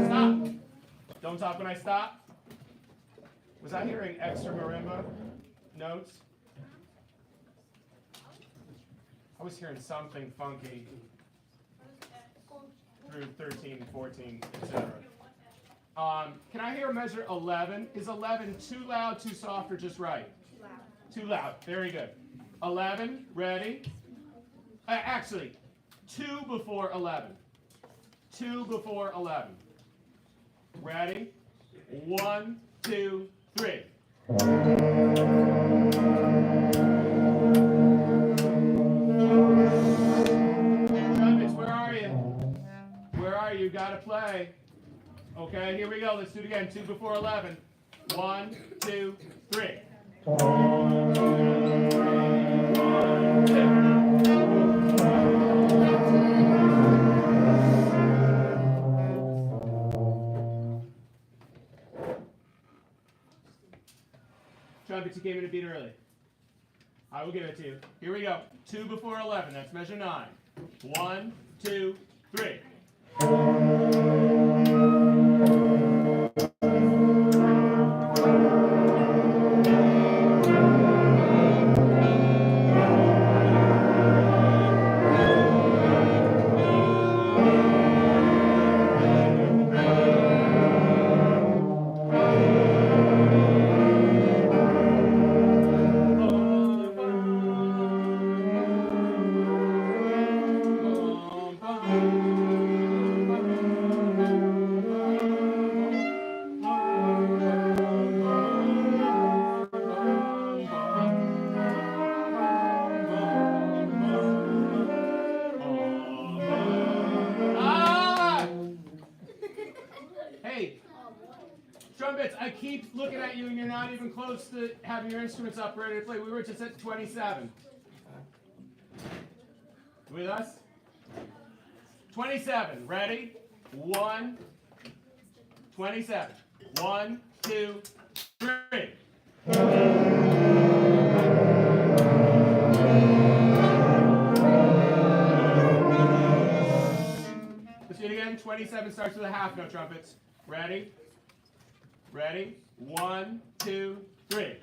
Stop. Don't talk when I stop. Was I hearing extra marimba notes? I was hearing something funky through 13, 14, etc. Can I hear measure 11? Is 11 too loud, too soft, or just right? Too loud. Very good. 11, ready? Actually, 2 before 11. 2 before 11. Ready? 1, 2, 3. Trumpets, where are you? Where are you? Gotta play. Okay, here we go. Let's do it again. 2 before 11. 1, 2, 3. 1, 2. Trumpets, you came in a beat early. I will give it to you. Here we go. 2 before 11. That's measure 9. 1, 2, 3. Hey, trumpets, I keep looking at you and you're not even close to having your instruments up ready to play. We were just at 27. With us? 27, ready? 1, 27. 1, 2, 3. Let's do it again. 27 starts with a half note, trumpets. Ready? Ready? 1, 2, 3.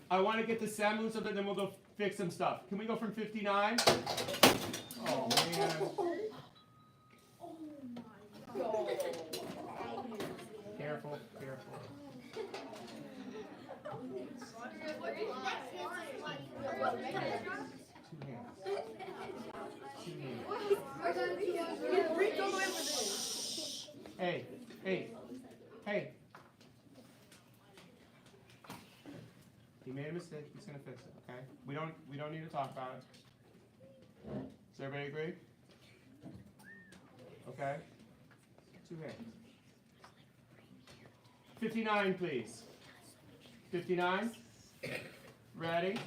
I want to get the semblance of it, then we'll go fix some stuff. Can we go from 59? Oh, man. Careful, careful. Two hands. Two hands. Hey, hey, hey. He made a mistake. He's gonna fix it. Okay. We don't need to talk about it. Does everybody agree? Okay. Two hands. 59, please. 59. Ready.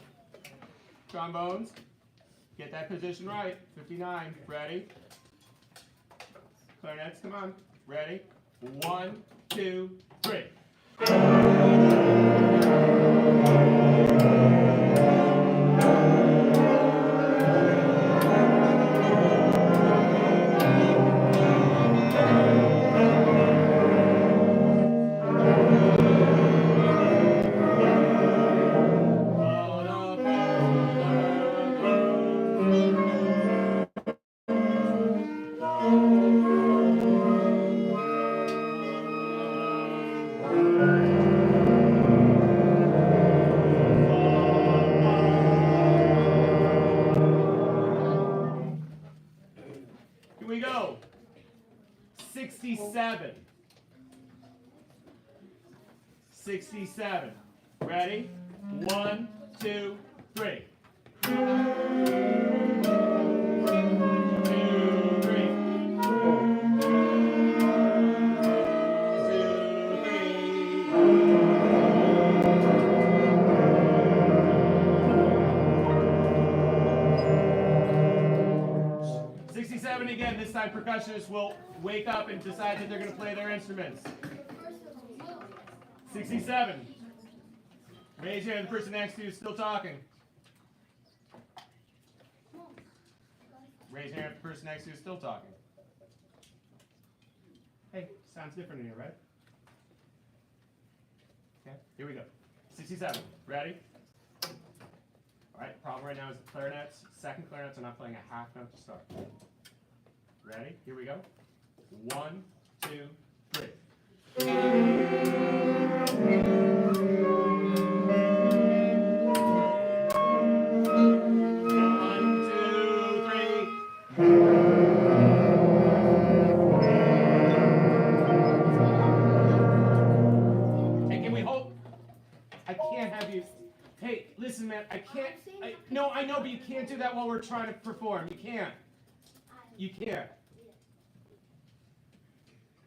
Trombones. Get that position right. 59. Ready. Clarinets, come on. Ready. 1, 2, 3. Here we go. 67. 67. Ready? 1, 2, 3. 2, 3. 67 again. This time percussionists will wake up and decide that they're going to play their instruments. 67. Raise your hand. The person next to you is still talking. Raise your hand if the person next to you is still talking. Hey, sounds different in here, right? Okay, here we go. 67. Ready? All right, problem right now is the clarinets. Second clarinets are not playing a half note to start. Ready? Here we go. 1, 2, 3. Listen, man, I can't. No, I know, but you can't do that while we're trying to perform. You can't. You can't.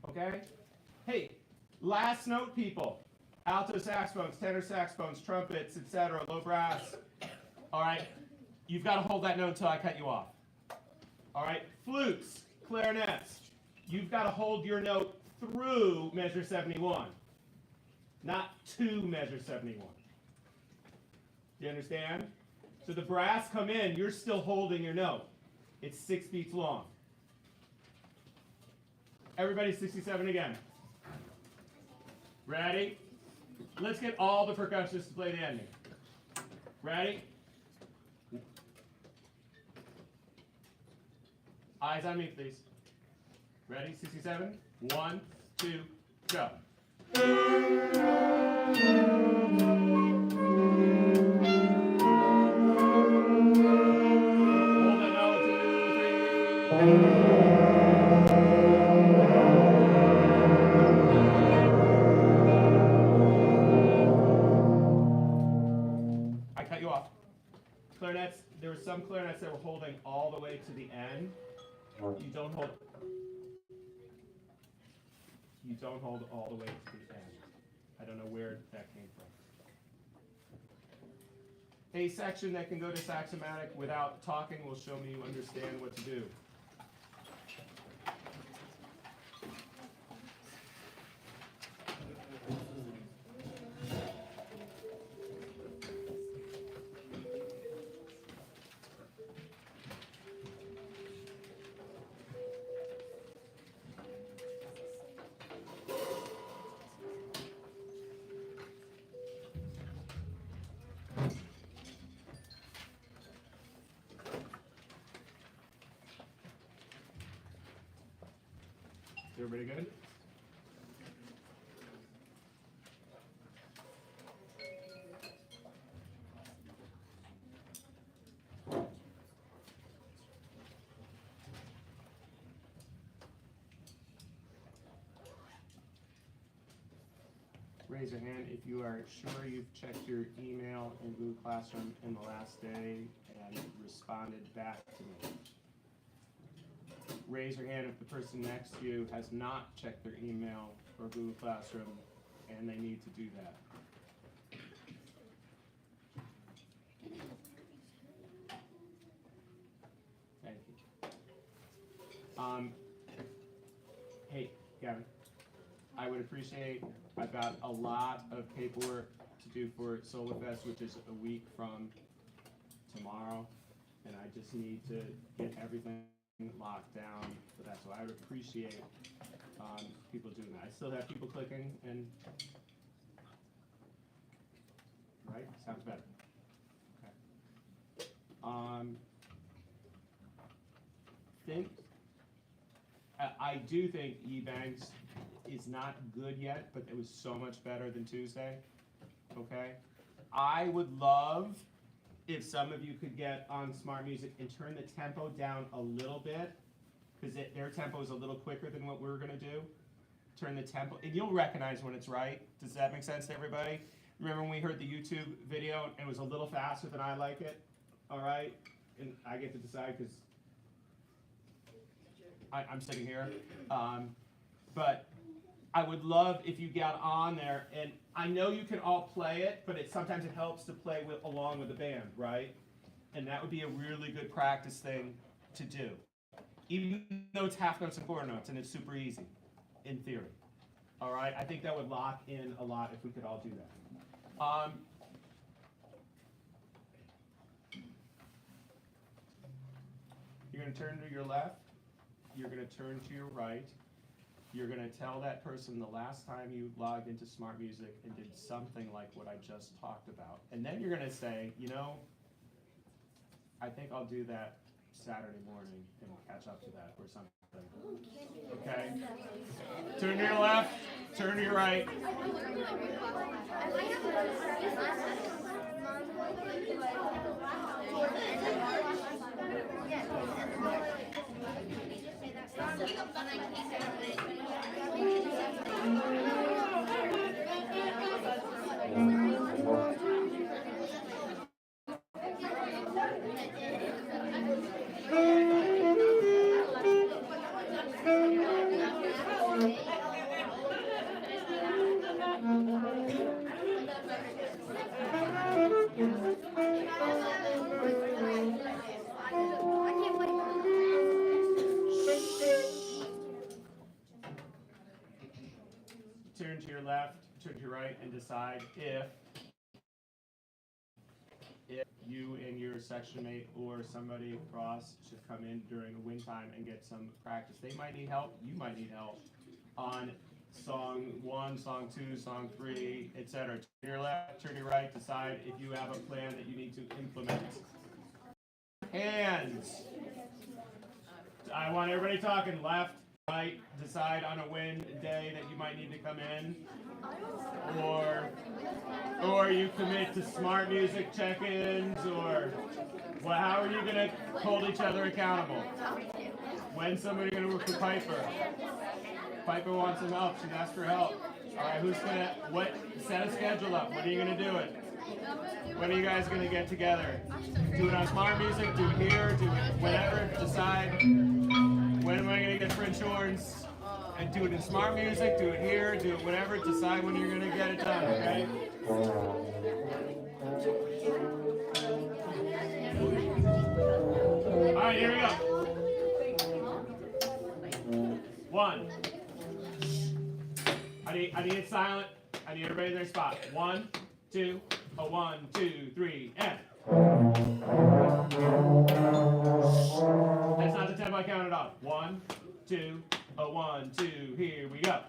Okay? Hey, last note, people. Alto saxophones, tenor saxophones, trumpets, etc., low brass. All right? You've got to hold that note until I cut you off. All right? Flutes, clarinets. You've got to hold your note through measure 71, not to measure 71. You understand? So the brass come in, you're still holding your note. It's 6 beats long. Everybody 67 again. Ready? Let's get all the percussionists to play the ending. Ready? Eyes on me, please. Ready? 67. 1, 2, go. I cut you off. Clarinets, there were some clarinets that were holding all the way to the end. You don't hold all the way to the end. I don't know where that came from. A section that can go to saxomatic without talking will show me you understand what to do. everybody good? Raise your hand if you are sure you've checked your email in Google Classroom in the last day and responded back to me. Raise your hand if the person next to you has not checked their email or Google Classroom and they need to do that. Thank you. Hey, Gavin, I would appreciate, I've got a lot of paperwork to do for SoloFest, which is a week from tomorrow, and I just need to get everything locked down for that, so I would appreciate people doing that. I still have people clicking, and right, sounds better. Okay. I do think eBanks is not good yet, but it was so much better than Tuesday. Okay, I would love if some of you could get on Smart Music and turn the tempo down a little bit, because their tempo is a little quicker than what we're gonna do. Turn the tempo, and you'll recognize when it's right. Does that make sense to everybody? Remember when we heard the YouTube video and it was a little faster than I like it? All right, and I get to decide because I'm sitting here. But I would love if you got on there, and I know you can all play it, but sometimes it helps to play along with the band, right? And that would be a really good practice thing to do. Even though it's half notes and quarter notes, and it's super easy, in theory. All right, I think that would lock in a lot if we could all do that. You're gonna turn to your left, you're gonna turn to your right, you're gonna tell that person the last time you logged into Smart Music and did something like what I just talked about. And then you're gonna say, you know, I think I'll do that Saturday morning and we'll catch up to that or something. Okay? Turn to your left, turn to your right. Turn to your left, turn to your right, and decide if you and your section mate or somebody across should come in during a win time and get some practice. They might need help, you might need help on song 1, song 2, song 3, etc. Turn to your left, turn to your right, decide if you have a plan that you need to implement. Hands. I want everybody talking left, right, decide on a win day that you might need to come in, or you commit to Smart Music check-ins, or well, how are you going to hold each other accountable? When's somebody going to work for Piper? Piper wants some help. She's asked for help. All right, who's going to, set a schedule up. When are you going to do it? When are you guys going to get together? Do it on Smart Music, do it here, do it whenever, decide when am I going to get French horns, and do it in Smart Music, do it here, do it whatever, decide when you're going to get it done, okay? All right, here we go. 1. I need it silent. I need everybody in their spot. 1, 2, 1, 2, 3, and. That's not the tempo I counted off. 1, 2, 1, 2, here we go.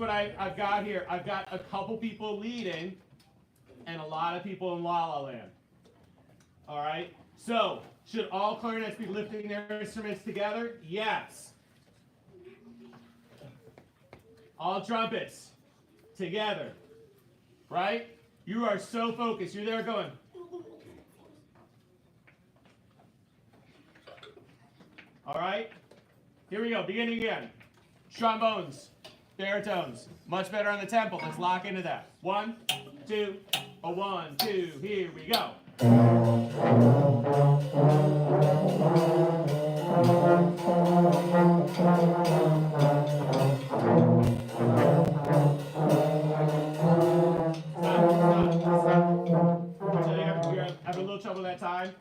what I've got here. I've got a couple people leading and a lot of people in La La Land. All right? So, should all clarinets be lifting their instruments together? Yes. All trumpets together. Right? You are so focused. You're there going. All right? Here we go. Beginning again. Trombones, baritones. Much better on the tempo. Let's lock into that. 1, 2, a 1, 2. Here we go. So you're having a little trouble that time.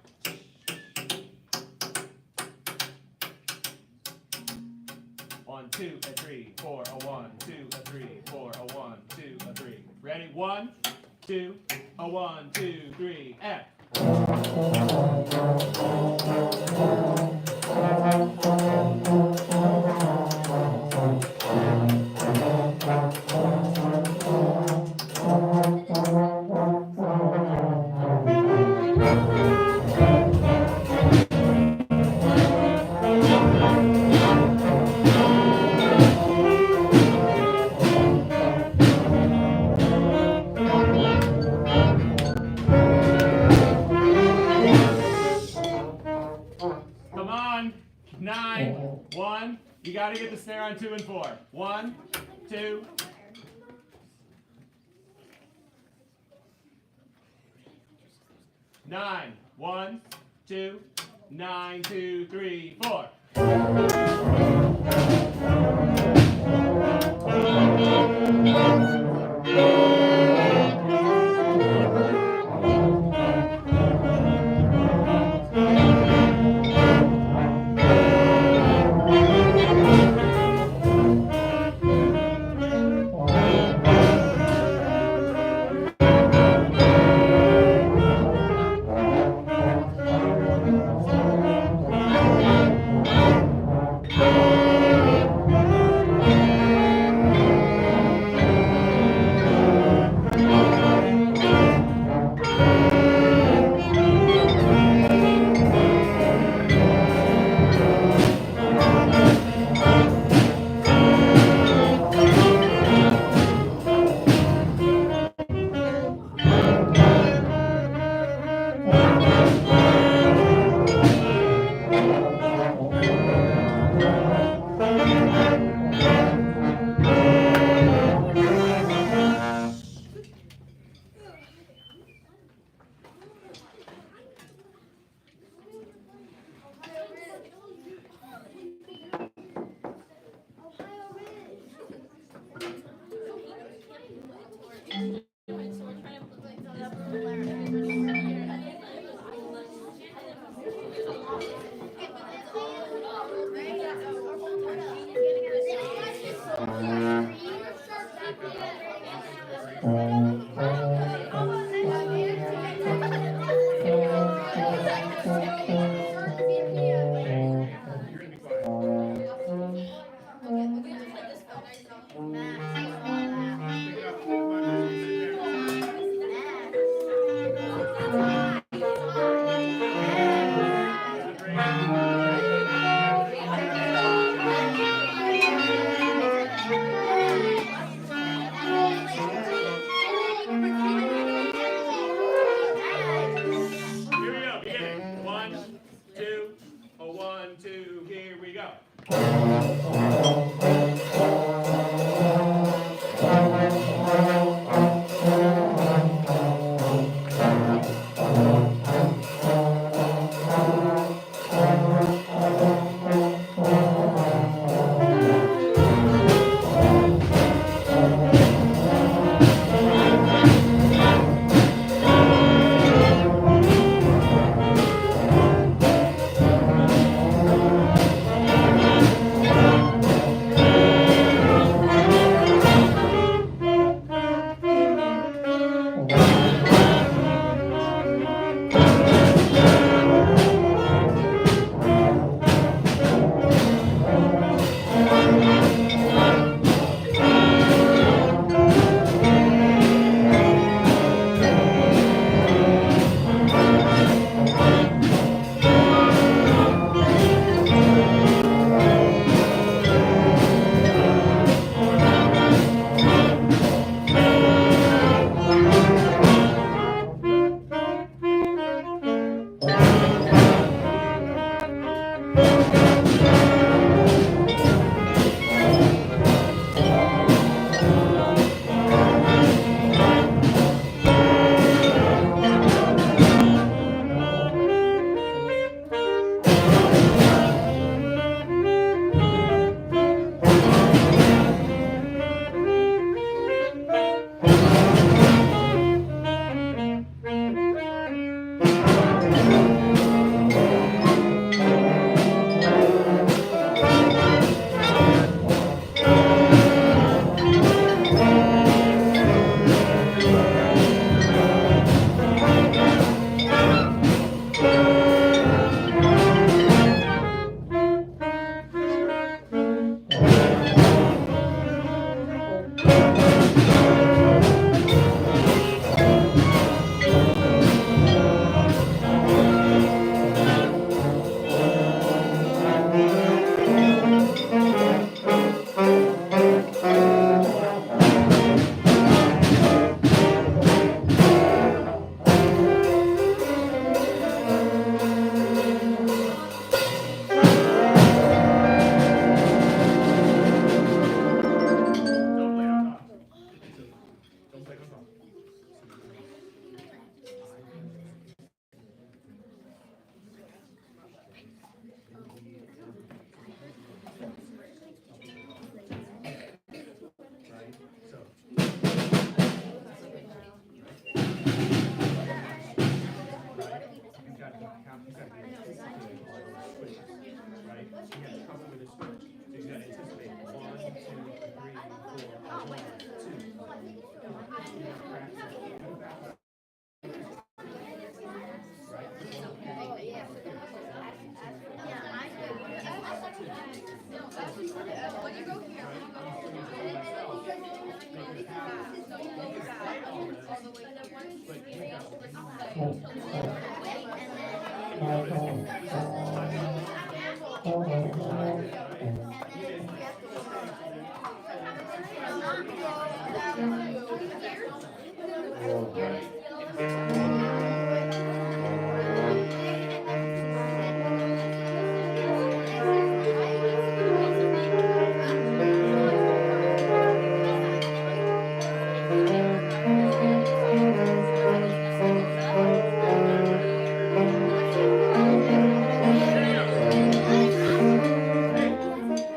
One, 2, a 3, 4, a 1, 2, a 3, 4, a 1, 2, a 3. Ready? 1, 2, a 1, 2, 3, and. Come on. 9, 1. You got to get the snare on 2 and 4. 1, 2. Nine, 1, 2, 9, 2, 3, 4.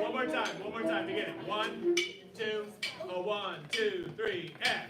One more time, beginning. 1, 2, 1, 2, 3, and.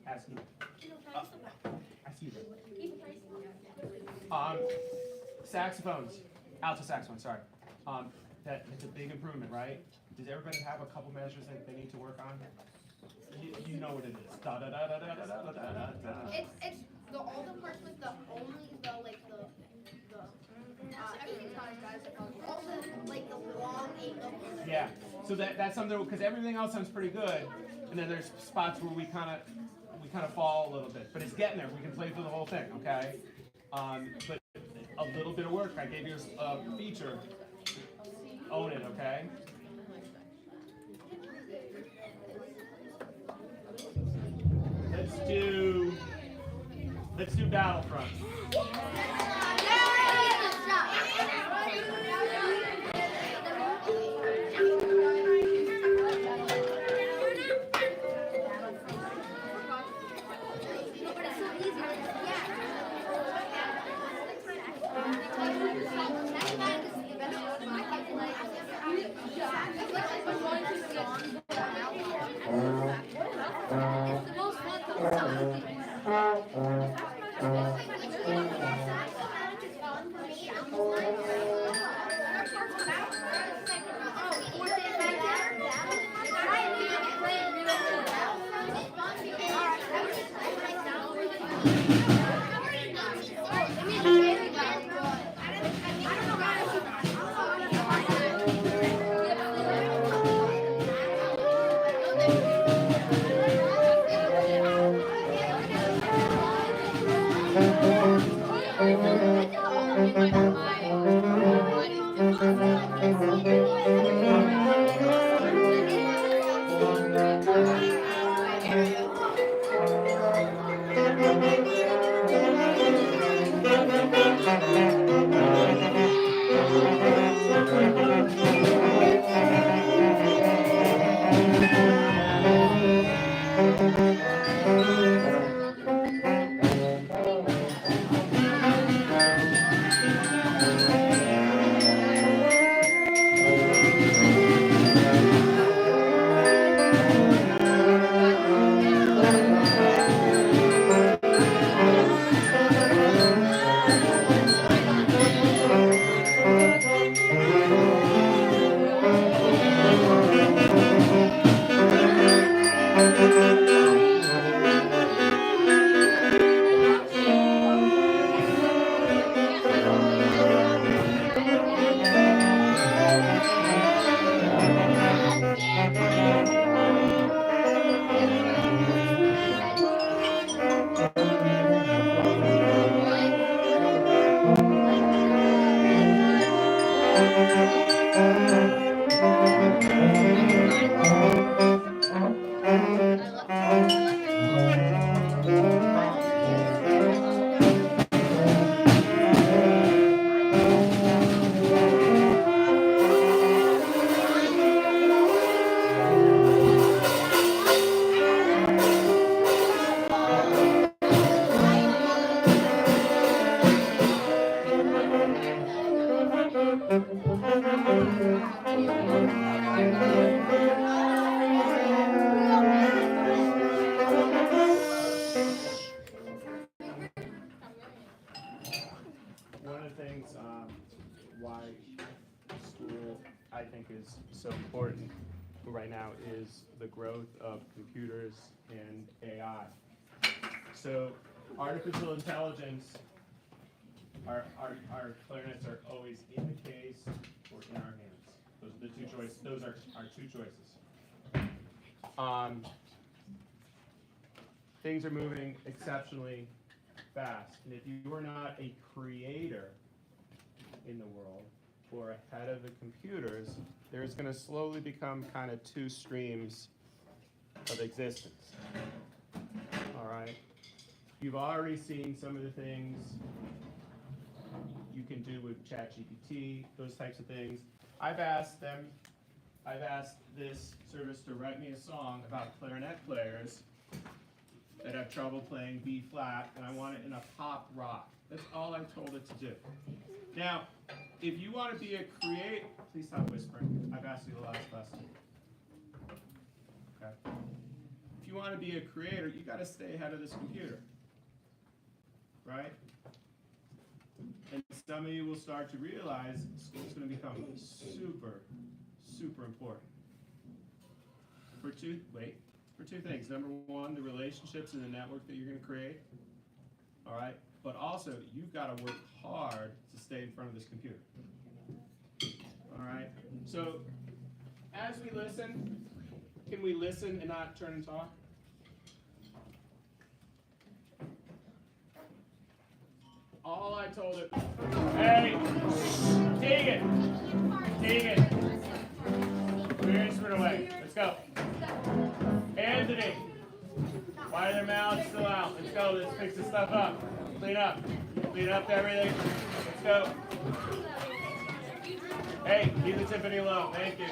Ask you. Ask you. Saxophones, alto saxophone, sorry. It's a big improvement, right? Does everybody have a couple measures that they need to work on? You know what it is. Da da da da da da da da da da. It's the all the parts with the only the everything's not as bad as it comes. All the like the long angle. Yeah. So that's something because everything else sounds pretty good, and then there's spots where we kind of fall a little bit, but it's getting there. We can play through the whole thing, okay? But a little bit of work. I gave you a feature. Own it, okay? Let's do Battlefront. One of the things why school, I think, is so important right now is the growth of computers and AI. So artificial intelligence, our clarinets are always in the case or in our hands. Those are the two choices. Those are our two choices. Things are moving exceptionally fast, and if you are not a creator in the world or ahead of the computers, there's going to slowly become kind of two streams of existence. All right? You've already seen some of the things you can do with ChatGPT, those types of things. I've asked this service to write me a song about clarinet players that have trouble playing B flat, and I want it in a pop rock. That's all I told it to do. Now, if you want to be a creator, please stop whispering. I've asked you the last lesson. Okay. If you want to be a creator, you got to stay ahead of this computer, right? And some of you will start to realize school's going to become super, super important. For two things. Number one, the relationships and the network that you're going to create. All right? But also, you've got to work hard to stay in front of this computer. All right? So, as we listen, can we listen and not turn and talk? All I told it, hey, Tegan, put your instrument away. Let's go. Anthony, why are their mouths still out? Let's go. Let's fix this stuff up. Clean up everything. Let's go. Hey, leave the Tiffany alone. Thank you.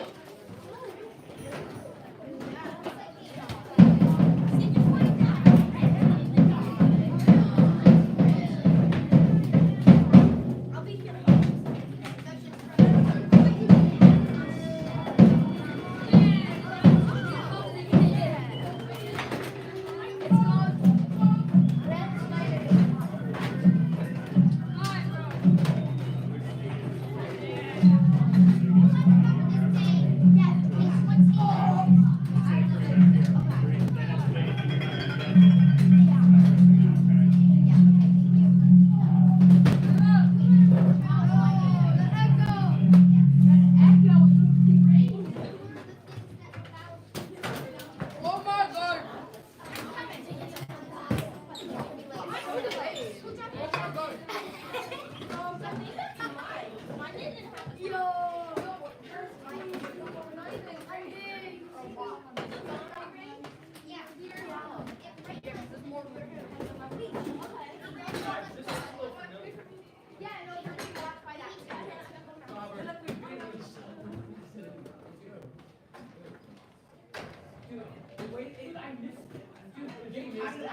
Dude, the way I missed it. Dude, you missed it.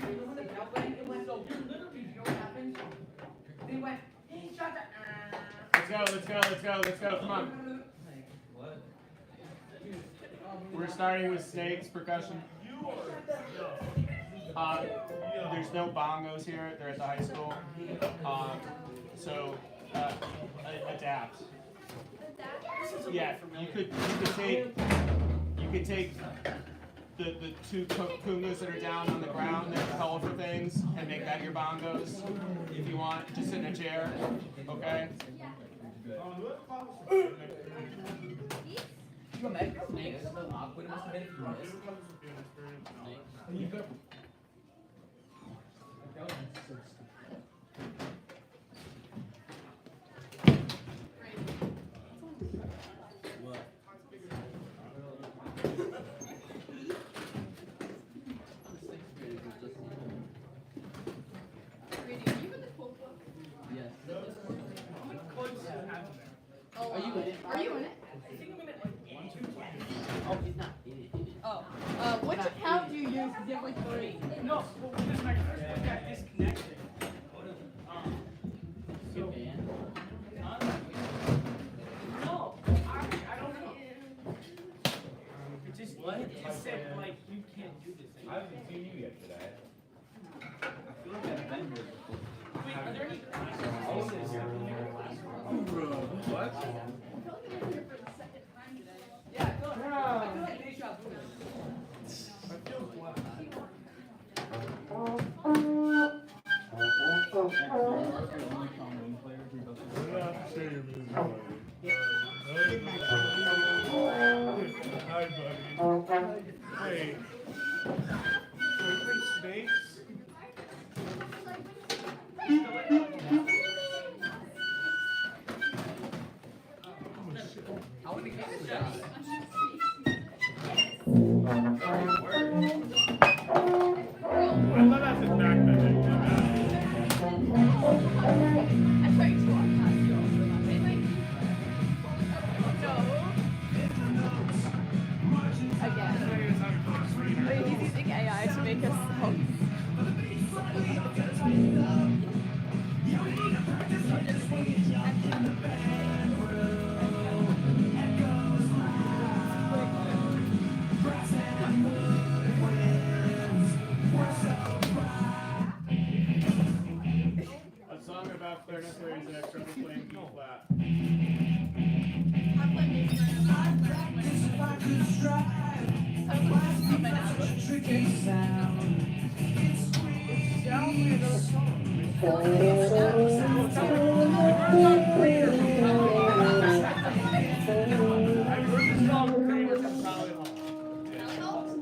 Dude, when the bell rang, it went so. Dude, literally, you know what happened? They went, he shot the. Let's go, come on. What? We're starting with snakes, percussion. There's no bongos here, they're at the high school. So, adapt. Yeah, you could take the two kungas that are down on the ground that are colorful things and make that your bongos if you want. Just sit in a chair, okay? You imagine snakes? So awkward it must have been if you missed. Are you in it? Are you in it? Oh, he's not in it. Oh. Which account do you use? Because you have like 3. No, well, this is my first one got disconnected. Good man. No, I don't know. It just said like you can't do this. I haven't seen you yet today. I feel like I've been here before. Wait, are there any classes? What? Yeah, I feel like deja vu. I feel flat. Hi, buddy. Hey. Snakes? I want to get this job. I thought that's his backpack. I tried to walk past you. No. Again. Wait, he's using AI to make us host. A song about fairness where he's an extra playing B flat.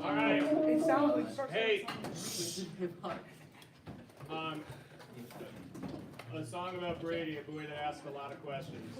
Alright. It sounds like Hey. A song about Brady, a boy that asks a lot of questions.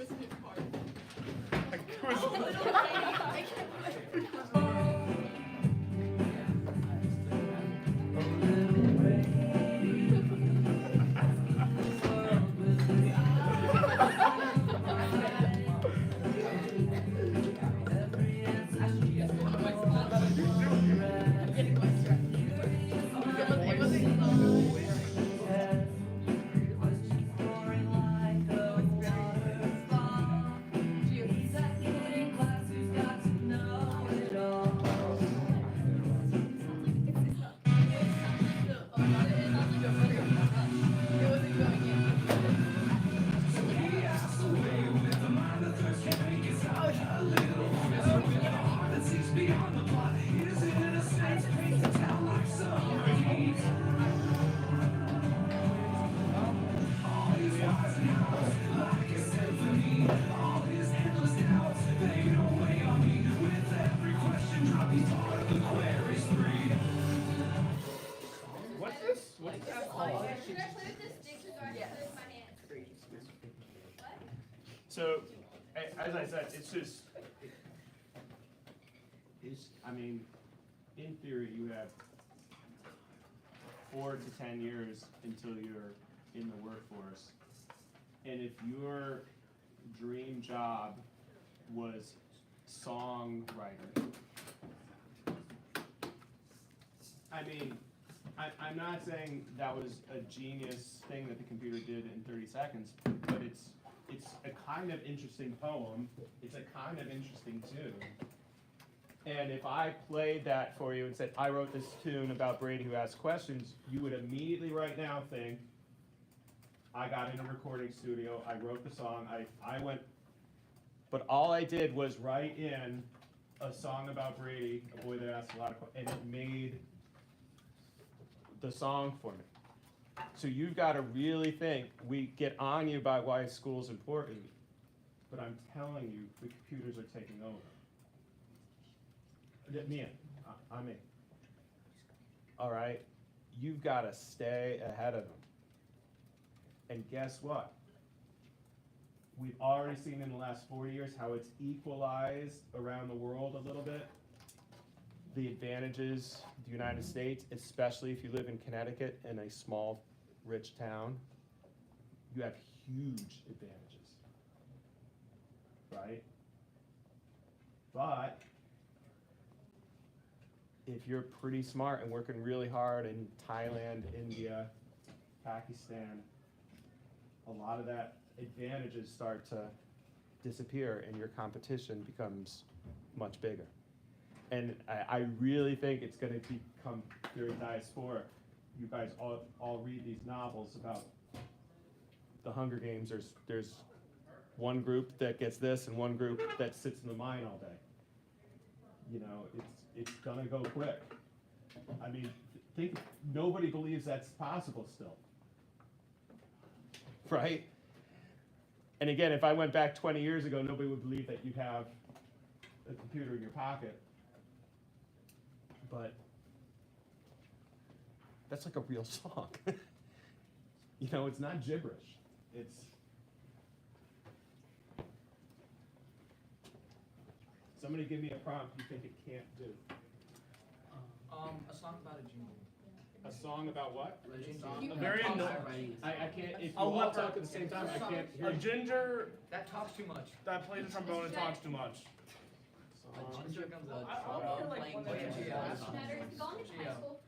What's this? What's that? Should I play with this stick or do I have to play with my hands? So, as I said, I mean, in theory, you have 4 to 10 years until you're in the workforce. And if your dream job was songwriter, I mean, I'm not saying that was a genius thing that the computer did in 30 seconds, but it's a kind of interesting poem. It's a kind of interesting tune. And if I played that for you and said, I wrote this tune about Brady who asks questions, you would immediately right now think, I got in a recording studio, I wrote the song, I went, but all I did was write in a song about Brady, a boy that asks a lot of questions, and it made the song for me. So you've got to really think, we get on you about why school's important, but I'm telling you, the computers are taking over. I'm in. All right? You've got to stay ahead of them. And guess what? We've already seen in the last 4 years how it's equalized around the world a little bit. The advantages of the United States, especially if you live in Connecticut in a small, rich town, you have huge advantages, right? But if you're pretty smart and working really hard in Thailand, India, Pakistan, a lot of that advantages start to disappear and your competition becomes much bigger. And I really think it's going to become very diasporic. You guys all read these novels about the Hunger Games. There's one group that gets this and one group that sits in the mine all day. You know, it's going to go quick. I mean, think nobody believes that's possible still. Right? And again, if I went back 20 years ago, nobody would believe that you'd have a computer in your pocket. But that's like a real song. You know, it's not gibberish. It's somebody give me a prompt you think it can't do. A song about a ginger. A song about what? A ginger. A very annoying. I can't, if you A all leopard. talk at the same time, I can't hear A you. ginger That talks too much. that plays the trombone and talks too much. A ginger comes out. I feel like one of Gio. the- Schneider, have you gone to high school?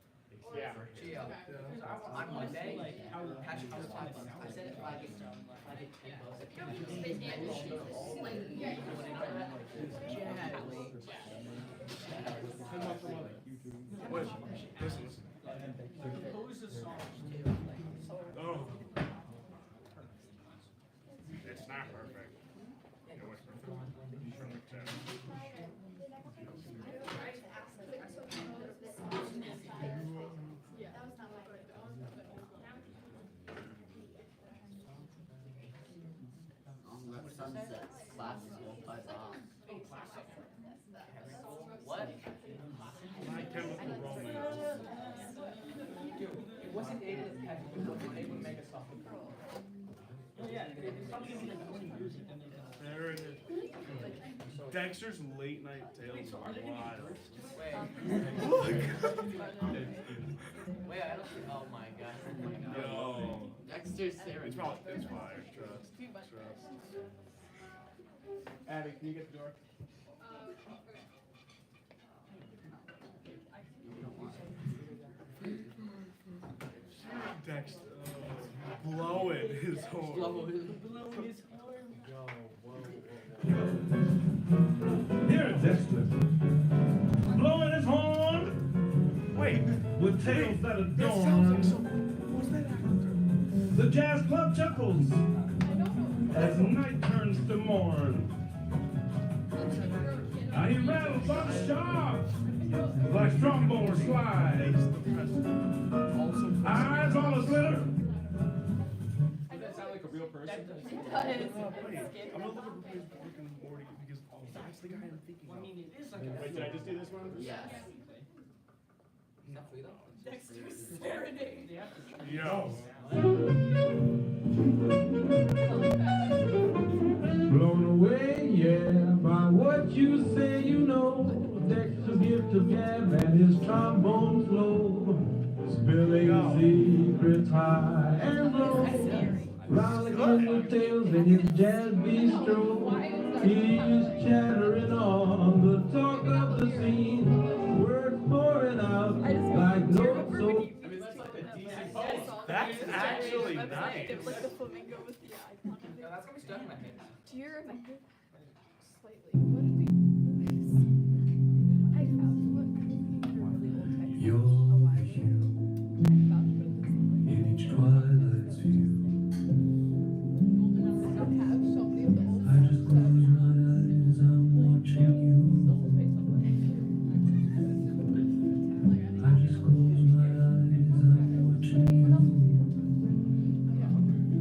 Yeah. Gio. On Monday, Patrick was talking. I said if I get 10 bucks, Wait, listen. Compose a song. Oh. It's not perfect. It was perfect. Sunset classes won't buzz off. What? My chemical romance. Dude, it wasn't able to catch it, it wasn't able to make a song. There it is. Dexter's late night tales are wild. Wait, I don't see. Oh my god. Yo. Dexter's Sarah. It's fire. Trust. Abby, can you get the door? Dexter. Blowing his horn. Here, Dexter, blowing his horn. Wait, with tales that adorn. Who's that actor? The jazz club chuckles as night turns to morn. Now he rattles up sharp like trombone slide. Eyes on a glitter. Does that sound like a real person? Wait, I'm gonna look at Rick and Morty because that's the guy I'm thinking of. It is like a. Wait, did I just do this one? Yes. Dexter's serenade. Yo. Blown away, yeah, by what you say you know. Dexter's gift of gab and his trombone flow. Spilling secrets high and low. Rollicking with tales in his jazz bistro. He's chattering on the talk of the scene. Words pouring out like no It's actually nice. It's like the flamingo with the icon. No, that's gonna be stuck in my head. Do you remember? Slightly. What did we? I found what really old text You're a while ago. here I found what it was in each twilight view. like. I have so many of the old I just close my eyes, I'm watching you. I just close my eyes, I'm watching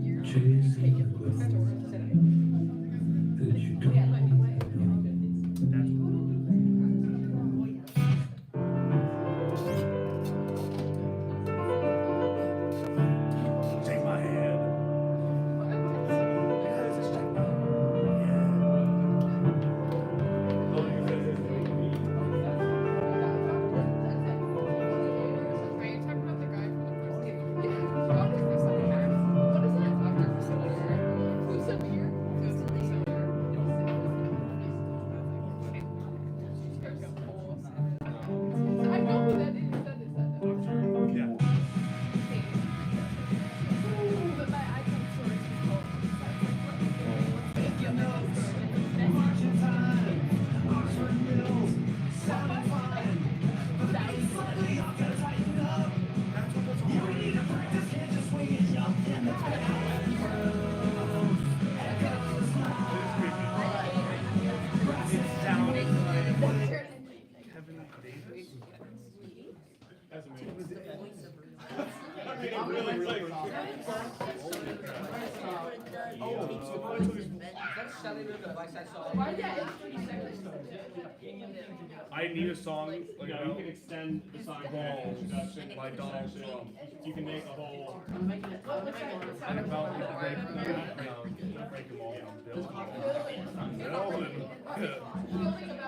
you. Chasing the glow that you don't know. Take my hand. Are you talking about the guy from the first game? Yeah. What is this on here? What is that? Dr. Samir? Who's Samir? Who's Samir? I know who that is. That is that. Yeah. But my icon source is called. Kevin Davis. That's Shelly with the Black Side Song. I need a song like You know, you can extend the song to an introduction by Donald Trump. You can make a whole. And about like break them all down,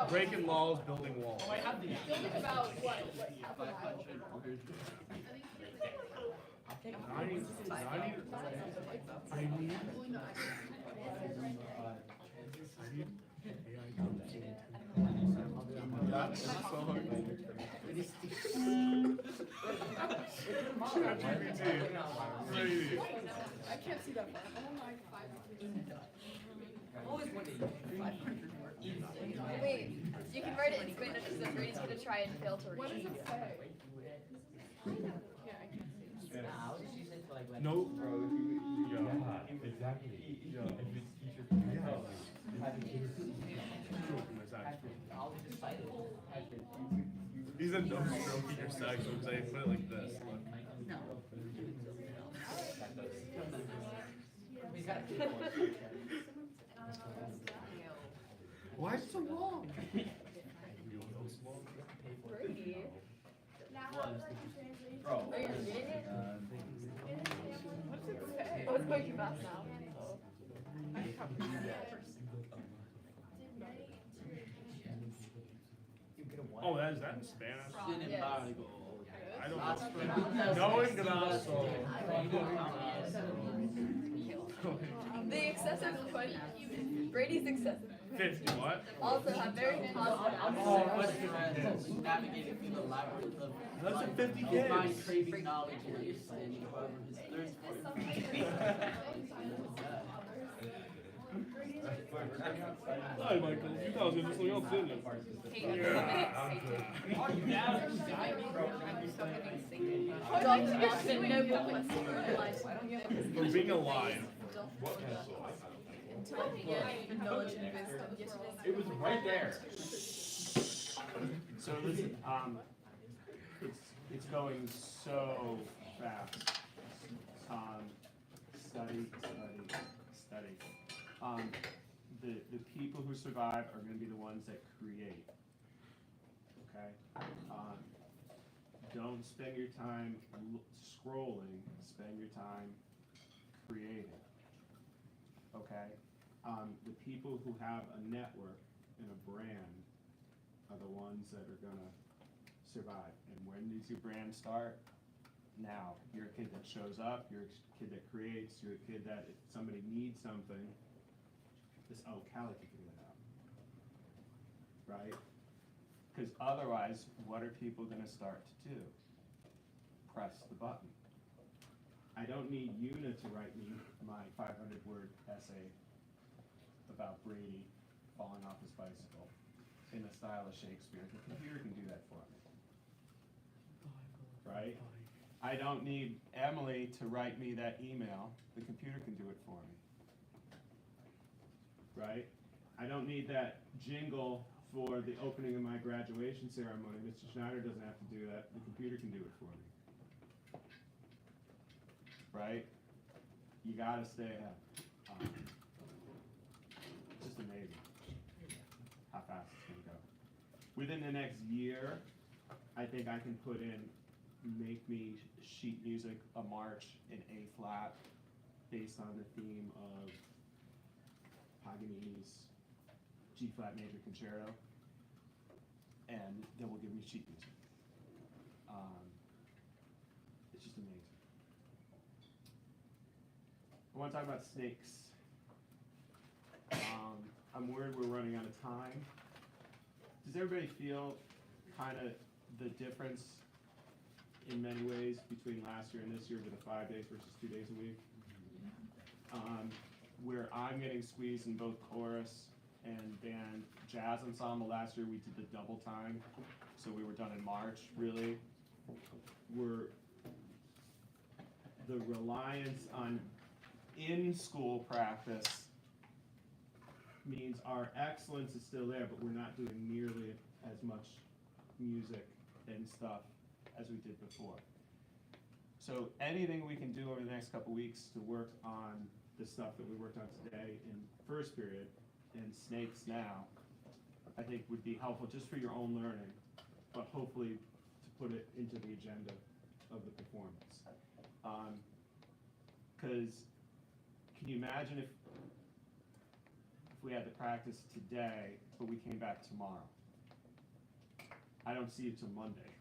breaking laws, building walls. Building about what? I need That's so hard. I can't see that far. I don't know. I've always wondered. Wait, you can write it in Spanish so Brady's gonna try and fail to What does read. it say? Yeah, I can't see. Nah, I'll just use it for like when. no. Exactly. I'll just cite it. These are no stroking your sax because I put it like this. Look. We got it. Why is it so long? Brady. Bro. Are you reading it? What's it say? Oh, it's going too fast now. I can't read it. Oh, that is that in Spanish? Yes. I don't know. No engraso. The excessive push. Brady's excessive push 50 what? also have very positive Oh, what's navigating through the labyrinth of That's a 50 his mind kids. craving knowledge and understanding, however his thirst for Hi, Michael. You thought I was gonna do something else, didn't you? For being alive. It was right there. So listen, it's going so fast. Study. The people who survive are going to be the ones that create. Okay. Don't spend your time scrolling. Spend your time creating. Okay. The people who have a network and a brand are the ones that are gonna survive. And when does your brand start? Now. You're a kid that shows up, you're a kid that creates, you're a kid that if somebody needs something, Callie can figure that out. Right? Because otherwise, what are people gonna start to do? Press the button. I don't need Una to write me my 500-word essay about Brady falling off his bicycle in the style of Shakespeare. The computer can do that for me. Right? I don't need Emily to write me that email. The computer can do it for me. Right? I don't need that jingle for the opening of my graduation ceremony. Mr. Schneider doesn't have to do that. The computer can do it for me. Right? You gotta stay ahead. It's just amazing how fast it's gonna go. Within the next year, I think I can put in make me sheet music, a march in A flat, based on the theme of Paganini's G flat major concerto, and then will give me sheet music. It's just amazing. I want to talk about snakes. I'm worried we're running out of time. Does everybody feel kind of the difference in many ways between last year and this year with the 5 days versus 2 days a week? Where I'm getting squeezed in both chorus and band. Jazz ensemble last year we did the double time, so we were done in March, really. The reliance on in-school practice means our excellence is still there, but we're not doing nearly as much music and stuff as we did before. So anything we can do over the next couple weeks to work on the stuff that we worked on today in first period and snakes now, I think would be helpful just for your own learning, but hopefully to put it into the agenda of the performance. Because can you imagine if we had the practice today, but we came back tomorrow? I don't see you till Monday.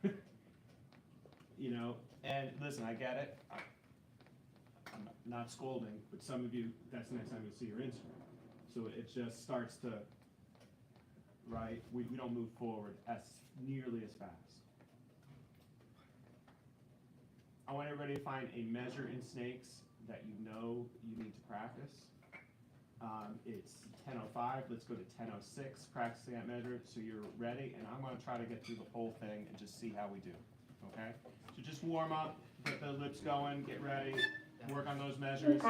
You know, and listen, I get it. I'm not scolding, but some of you, that's the next time you'll see your instrument. So it just starts to, right? We don't move forward as nearly as fast. I want everybody to find a measure in snakes that you know you need to practice. It's 10:05, let's go to 10:06, practicing that measure so you're ready, and I'm gonna try to get through the whole thing and just see how we do, okay? So just warm up, get the lips going, get ready, work on those measures.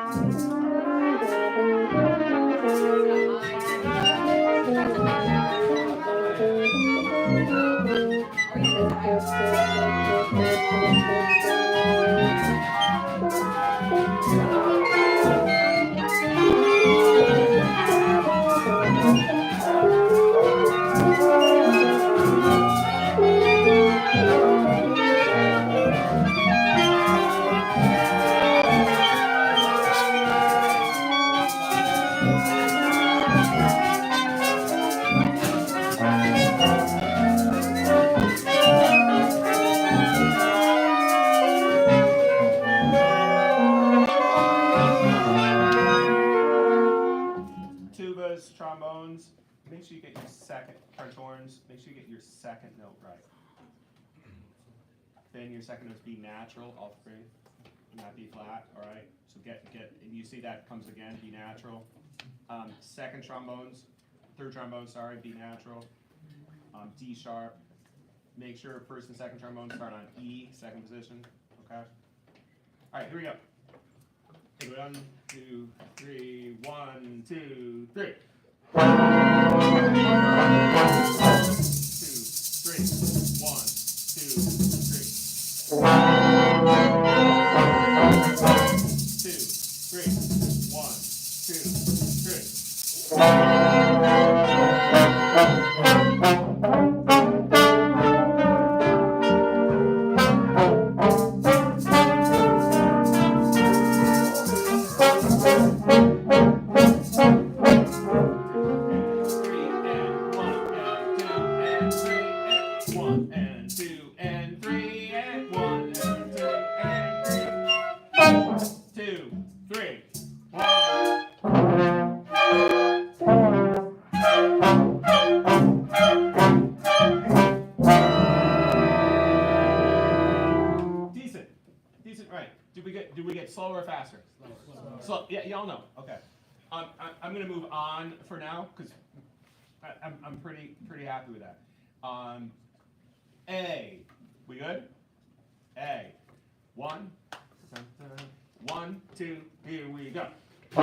Tubas, trombones, make sure you get your second, French horns, make sure you get your second note right. Then your second note's B natural, all three, not B flat, all right? So get, and you see that comes again, B natural. Second trombones, third trombone, sorry, B natural, D sharp. Make sure first and second trombones start on E, second position, okay? All right, here we go. 1, 2, 3, 1, 2, 3. 2, 3, 1, 2, 3. 2, 3, 1, 2, 3. all know. Okay. I'm gonna move on for now because I'm pretty happy with that. A. We good? A. 1, 1, 2, here we go. 2, 3,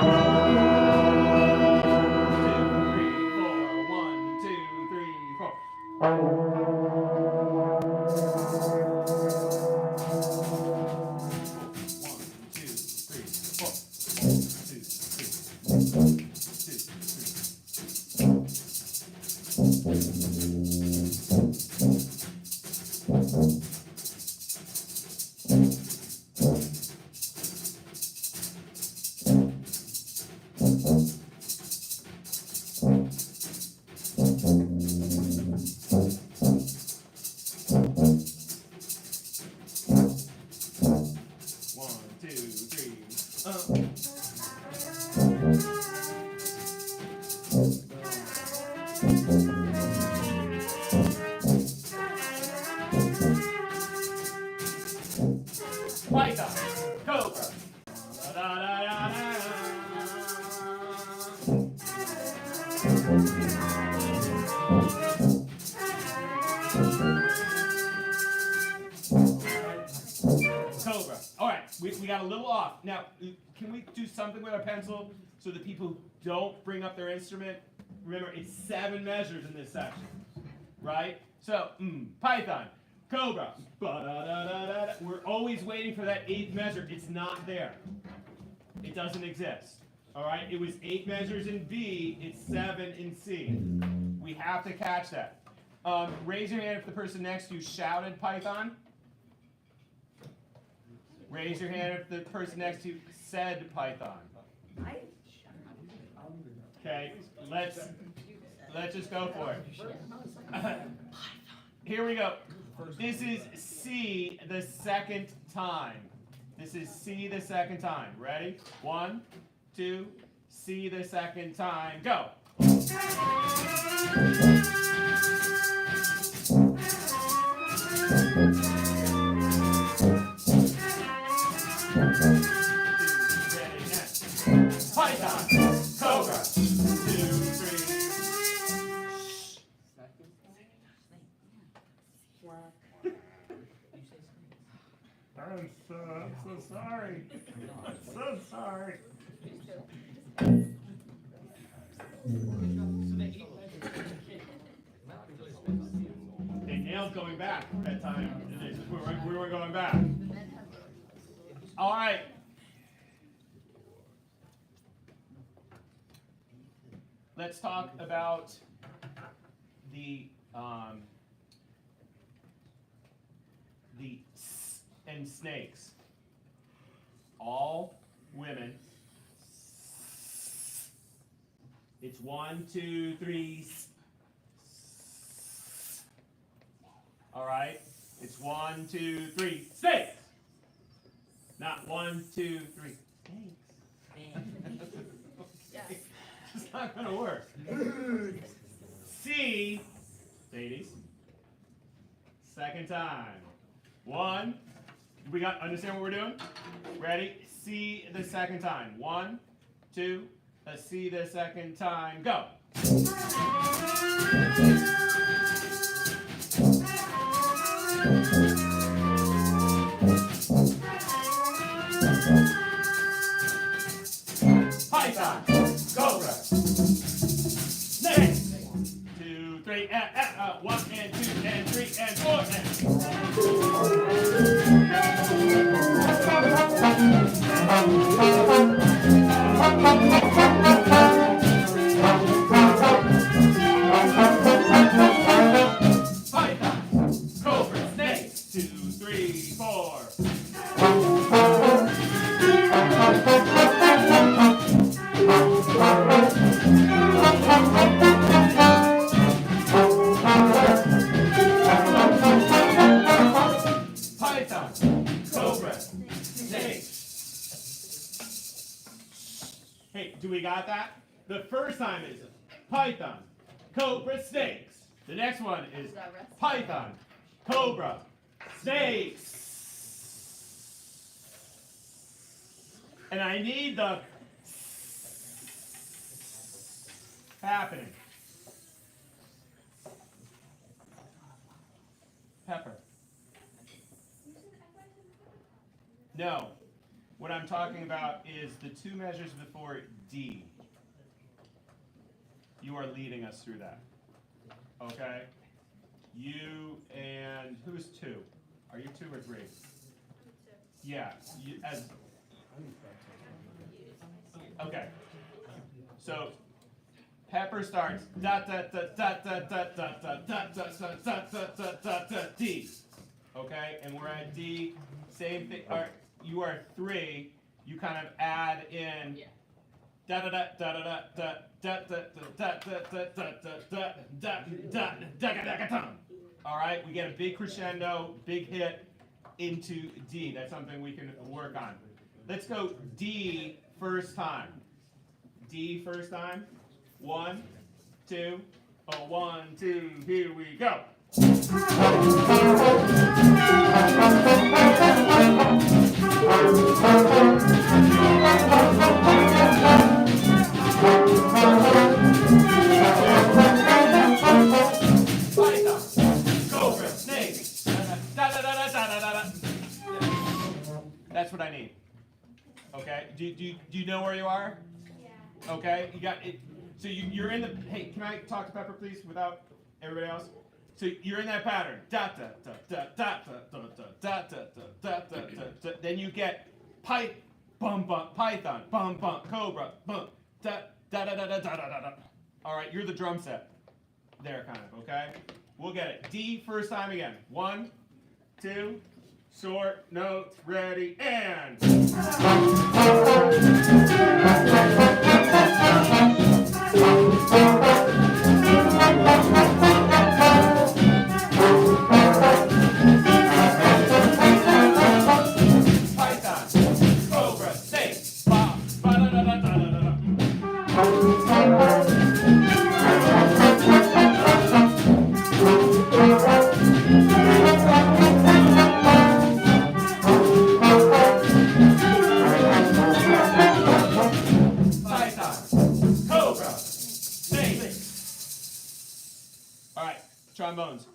4, 1, 2, 3, Python, Cobra. Cobra. All right, we got a little off. Now, can we do something with our pencil so that people who don't bring up their instrument, remember, it's 7 measures in this section, right? So, Python, Cobra. We're always waiting for that 8th measure. It's not there. It doesn't exist. All right, it was 8 measures in B, it's 7 in C. We have to catch that. Raise your hand if the person next to you shouted Python. Raise your hand if the person next to you said Python. Okay, let's just go for it. Here we go. This is C the second time. This is C the second time. Ready? 1, 2, C the second time. Go. Python, Cobra, 2, 3. I'm so sorry. I'm so sorry. They nailed going back that time. We were going back. All right. Let's talk about the s and snakes. All women. It's 1, 2, 3. All right. It's 1, 2, 3. Snakes. Not 1, 2, 3. Snakes. Okay. It's not gonna work. C, ladies. Second time. 1. We got understand what we're doing? Ready? C the second time. 1, 2. Let's see the second time. Go. Python, Cobra, snake. 2, 3, 1 and 2 and 3 and 4 Python, Cobra, snake. 2, 3, 4. Python, Cobra, snake. Hey, do we got that? The first time is Python, Cobra, snakes. The next one is Python, Cobra, snakes. And I need the happening? Pepper. No. What I'm talking about is the two measures before D. You are leading us through that. Okay? You and who's two? Are you 2 or 3? Yeah. Okay. So Pepper starts da da da da da da da da da da da da da da da D. Okay, and we're at D. Same thing. You are 3. You kind of add in da da da da da da da da da da da da da da da. All right, we get a big crescendo, big hit into D. That's something we can work on. Let's go D first time. D first time. 1, 2. Oh, 1, 2. Here we go. Cobra, snake. Da da da da da da da. That's what I need. Okay. Do you know where you are? Yeah. Okay. You got it. So you're in the. Hey, can I talk to Pepper, please, without everybody else? So you're in that pattern. Da da da da da da da da da da da. Then you get pipe, bum bum, python, bum bum, cobra, bum, da da da da da da da da. All right, you're the drum set. There, kind of. Okay. We'll get it. D first time again. 1, 2. Short notes, ready, and. Python, cobra, snake, ba, ba da da da da da da. Trombones,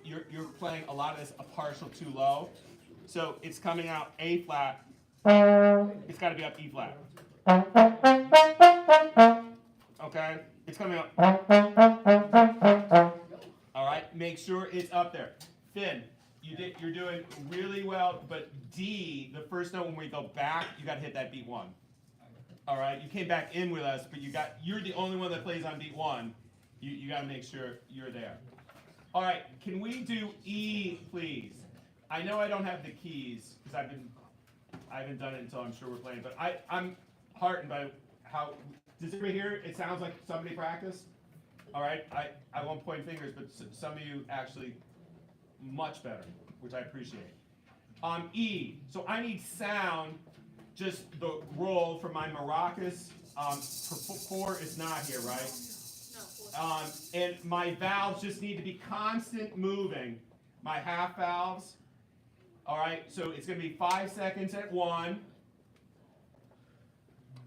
you're playing a lot of this a partial too low, so it's coming out A flat. It's got to be up E flat. Okay, it's coming up. All right, make sure it's up there. Finn, you're doing really well, but D, the first note when we go back, you got to hit that beat 1. All right, you came back in with us, but you're the only one that plays on beat 1. You got to make sure you're there. All right, can we do E, please? I know I don't have the keys because I haven't done it until I'm sure we're playing, but I'm heartened by how. Does everybody hear it? It sounds like somebody practiced. All right, I won't point fingers, but some of you actually much better, which I appreciate. E, so I need sound, just the roll for my maracas. 4 is not here, right? And my valves just need to be constant moving. My half valves. All right, so it's going to be 5 seconds at 1,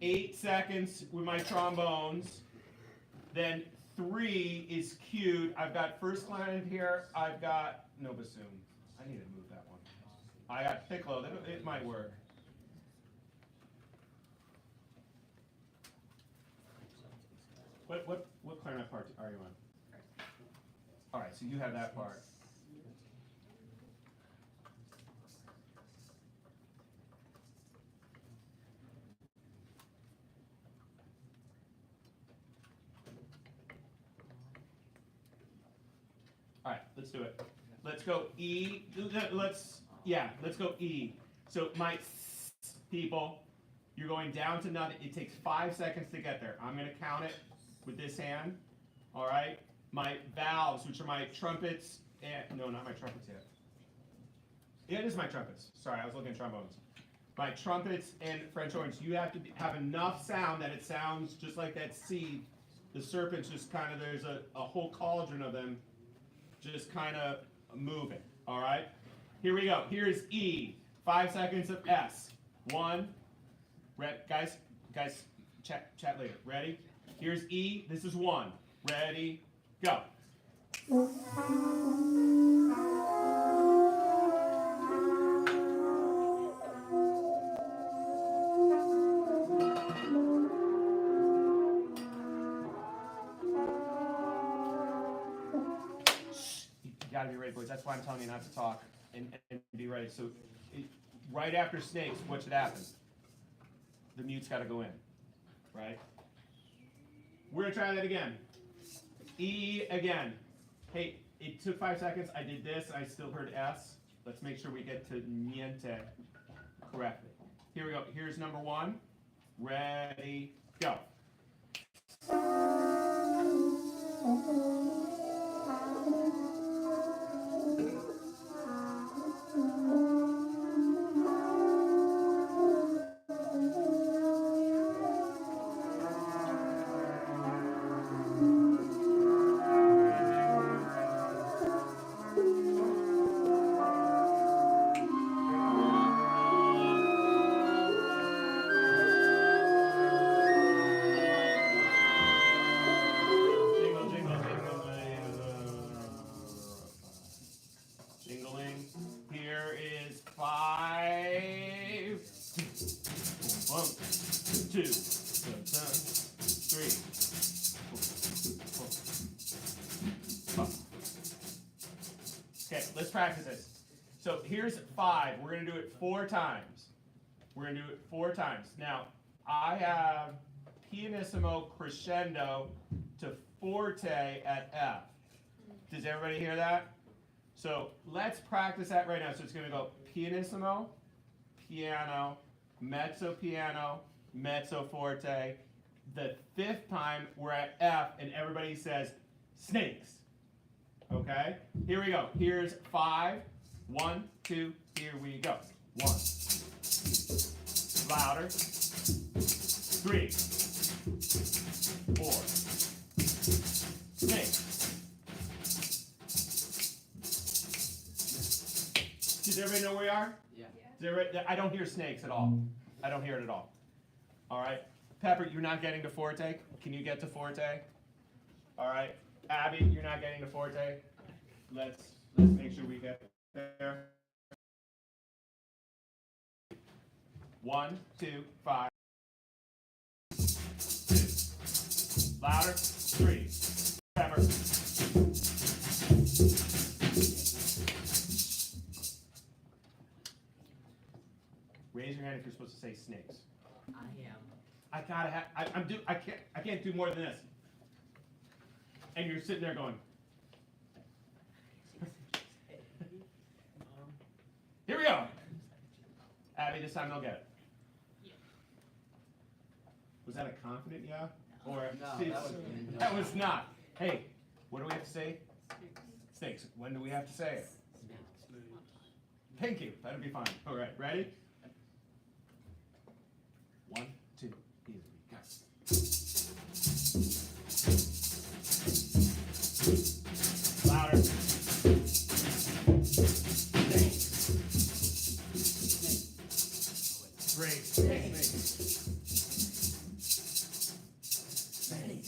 8 seconds with my trombones, then 3 is cued. I've got first clarinet here. I've got no bassoon. I need to move that one. I got piccolo. It might work. What clarinet part are you on? All right, so you have that part. All right, let's do it. Let's go E. Let's go E. So my people, you're going down to nothing. It takes 5 seconds to get there. I'm going to count it with this hand. All right. My valves, which are my trumpets, and no, not my trumpets yet. Yeah, it is my trumpets. Sorry, I was looking at trombones. My trumpets and French horns. You have to have enough sound that it sounds just like that seed. The serpents just kind of, there's a whole cauldron of them just kind of moving. All right. Here we go. Here's E. 5 seconds of S. 1. Guys, chat later. Ready? Here's E. This is 1. Ready, go. You gotta be ready, boys. That's why I'm telling you not to talk and be ready. So, right after snakes, what should happen? The mute's gotta go in, right? We're gonna try that again. E again. Hey, it took 5 seconds. I did this. I still heard S. Let's make sure we get to niente correctly. Here we go. Here's number 1. Ready, go. Jingling. Here is 5. 1, 2, 3, 4, 5. Okay, let's practice this. So here's 5. We're going to do it 4 times. We're going to do it 4 times. Now, I have pianissimo crescendo to forte at F. Does everybody hear that? So let's practice that right now. So it's going to go pianissimo, piano, mezzo piano, mezzo forte. The 5th time we're at F and everybody says snakes. Okay? Here we go. Here's 5. 1, 2, here we go. 1. Louder. 3. 4. Snakes. Does everybody know where we are? Yeah. I don't hear snakes at all. I don't hear it at all. All right. Pepper, you're not getting to forte. Can you get to forte? All right. Abby, you're not getting to forte. Let's make sure we get there. 1, 2, 5. 2. Louder. 3. Pepper. Raise your hand if you're supposed to say snakes. I am. I gotta have. I can't do more than this. And you're sitting there going. Here we go. Abby, this time they'll get it. Was that a confident yeah? Or No, that was not. Hey, what do we have to say? Snakes. When do we have to say it? Thank you. That'll be fine. All right, ready? 1, 2, here we go. Louder. Great. Snake.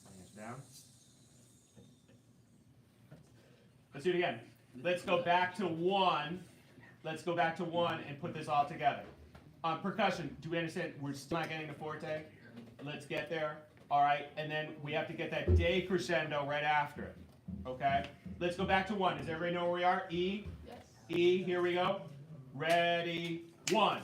Hands down. Let's do it again. Let's go back to 1. Let's go back to 1 and put this all together. Percussion, do we understand? We're still not getting to forte. Let's get there. All right, and then we have to get that decrescendo right after it. Okay? Let's go back to 1. Does everybody know where we are? E? Yes. E, here we go. Ready, 1.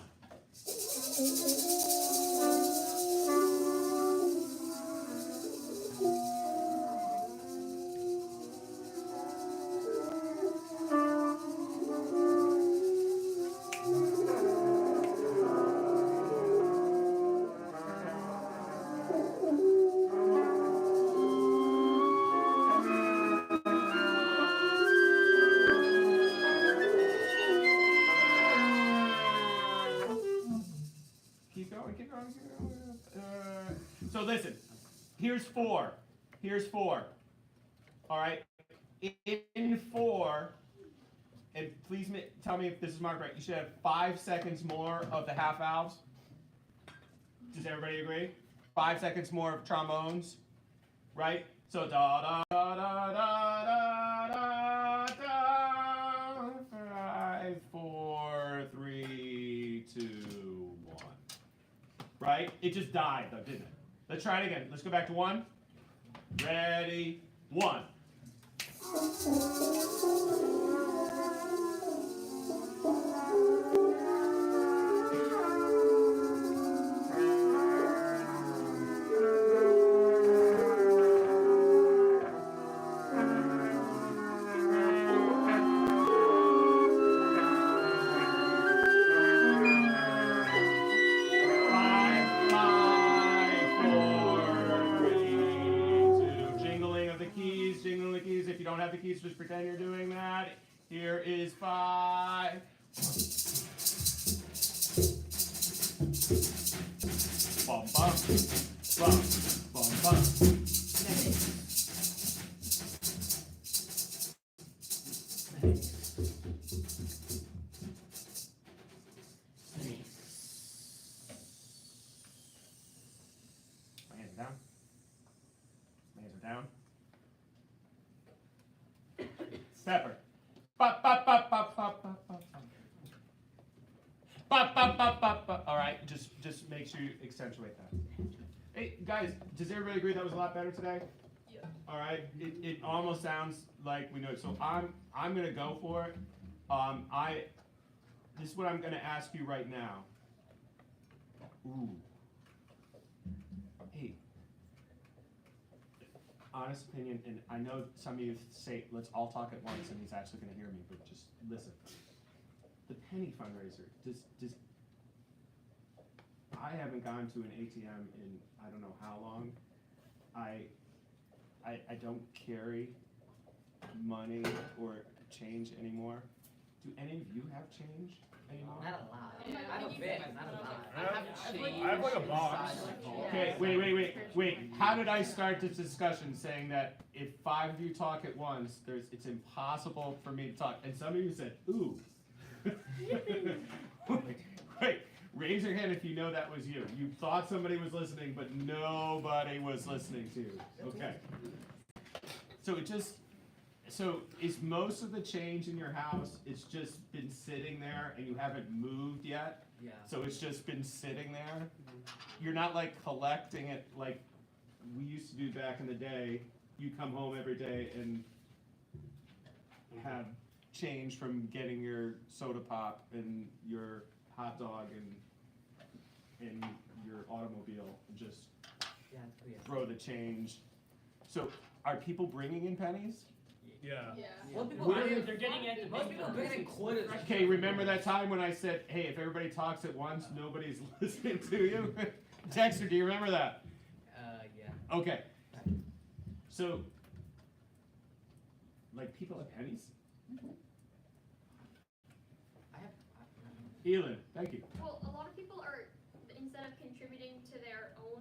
So listen, here's 4. Here's 4. All right. In 4, and please tell me if this is marked right. You should have 5 seconds more of the half valves. Does everybody agree? 5 seconds more of trombones, right? So da da da da da da da. 5, 4, 3, 2, 1. Right? It just died though, didn't it? Let's try it again. Let's go back to 1. Ready? 1. If you don't have the keys, just pretend you're doing that. Here is 5. Bum bum bum bum bum. My hands are down. My hands are down. Pepper. Bop, bop, bop, bop, bop, bop, bop. Bop, bop, bop, bop, bop. All right, just make sure you accentuate that. Hey guys, does everybody agree that was a lot better today? Yeah. All right, it almost sounds like we know it. So I'm gonna go for it. This is what I'm gonna ask you right now. Ooh. Hey. Honest opinion, and I know some of you say, let's all talk at once, and he's actually going to hear me, but just listen. The penny fundraiser, does I haven't gone to an ATM in I don't know how long. I don't carry money or change anymore. Do any of you have change anymore? Not a lot. I have a bit, but not a lot. I have like a box. Okay, wait. How did I start this discussion saying that if 5 of you talk at once, it's impossible for me to talk? And some of you said, ooh. Wait, raise your hand if you know that was you. You thought somebody was listening, but nobody was listening to you. Okay. So is most of the change in your house, it's just been sitting there and you haven't moved yet? Yeah. So it's just been sitting there? You're not like collecting it like we used to do back in the day. You come home every day and have change from getting your soda pop and your hot dog and your automobile and just throw the change. So are people bringing in pennies? Yeah. Yeah. Most people, They're getting it at the most people bring in quarters. Okay, remember that time when I said, hey, if everybody talks at once, nobody's listening to you? Dexter, do you remember that? Yeah. Okay. So, like, people have pennies? Elin, thank you. Well, a lot of people are, instead of contributing to their own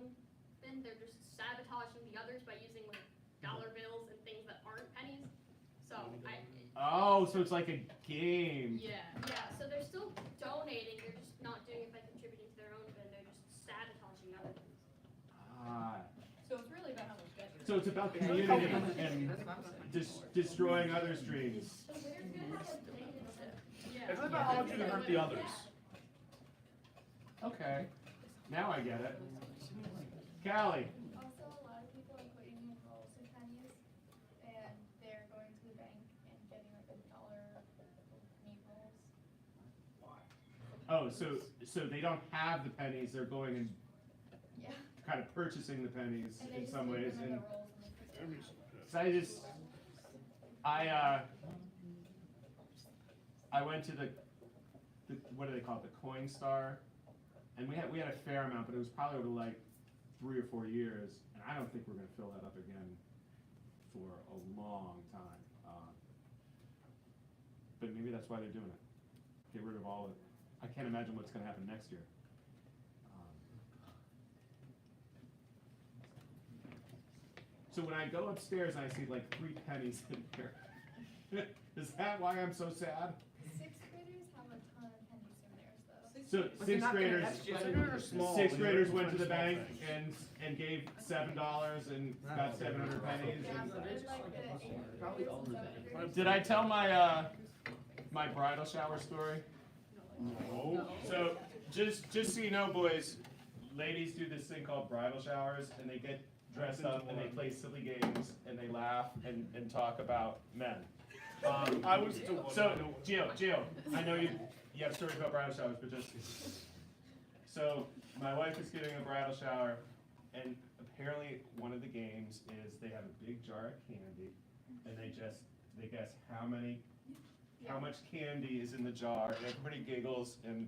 bin, they're just sabotaging the others by using like dollar bills and things that aren't pennies. So Oh, so it's like a game. Yeah. yeah, so they're still donating, they're just not doing it by contributing to their own bin, they're just sabotaging other things. Ah. So it's really about how much better. So it's about community and destroying others' dreams. So they're gonna have a thing instead. Yeah. It's about how much you can hurt the others. Okay. Now I get it. Callie. Also, a lot of people are putting in rolls of pennies, and they're going to the bank and getting like $1 penny rolls. Oh, so they don't have the pennies, they're going and Yeah. kind of purchasing the pennies And they in just some leave ways. them in And the rolls and they put them. so I went to the what do they call it, the Coinstar, and we had a fair amount, but it was probably over like 3 or 4 years, and I don't think we're going to fill that up again for a long time. But maybe that's why they're doing it. Get rid of all of it. I can't imagine what's going to happen next year. So when I go upstairs and I see like 3 pennies in there, is that why I'm so sad? So sixth graders, Small, sixth when graders you're went to the small bank things. and gave $7 and got 700 pennies. And did I tell my my bridal shower story? No. So just so you know, boys, ladies do this thing called bridal showers, and they get dressed up and they play silly games and they laugh and talk about men. I was still one. So Gio, I know you have stories about bridal showers, but just so my wife is getting a bridal shower, and apparently one of the games is they have a big jar of candy, and they guess how much candy is in the jar, and everybody giggles, and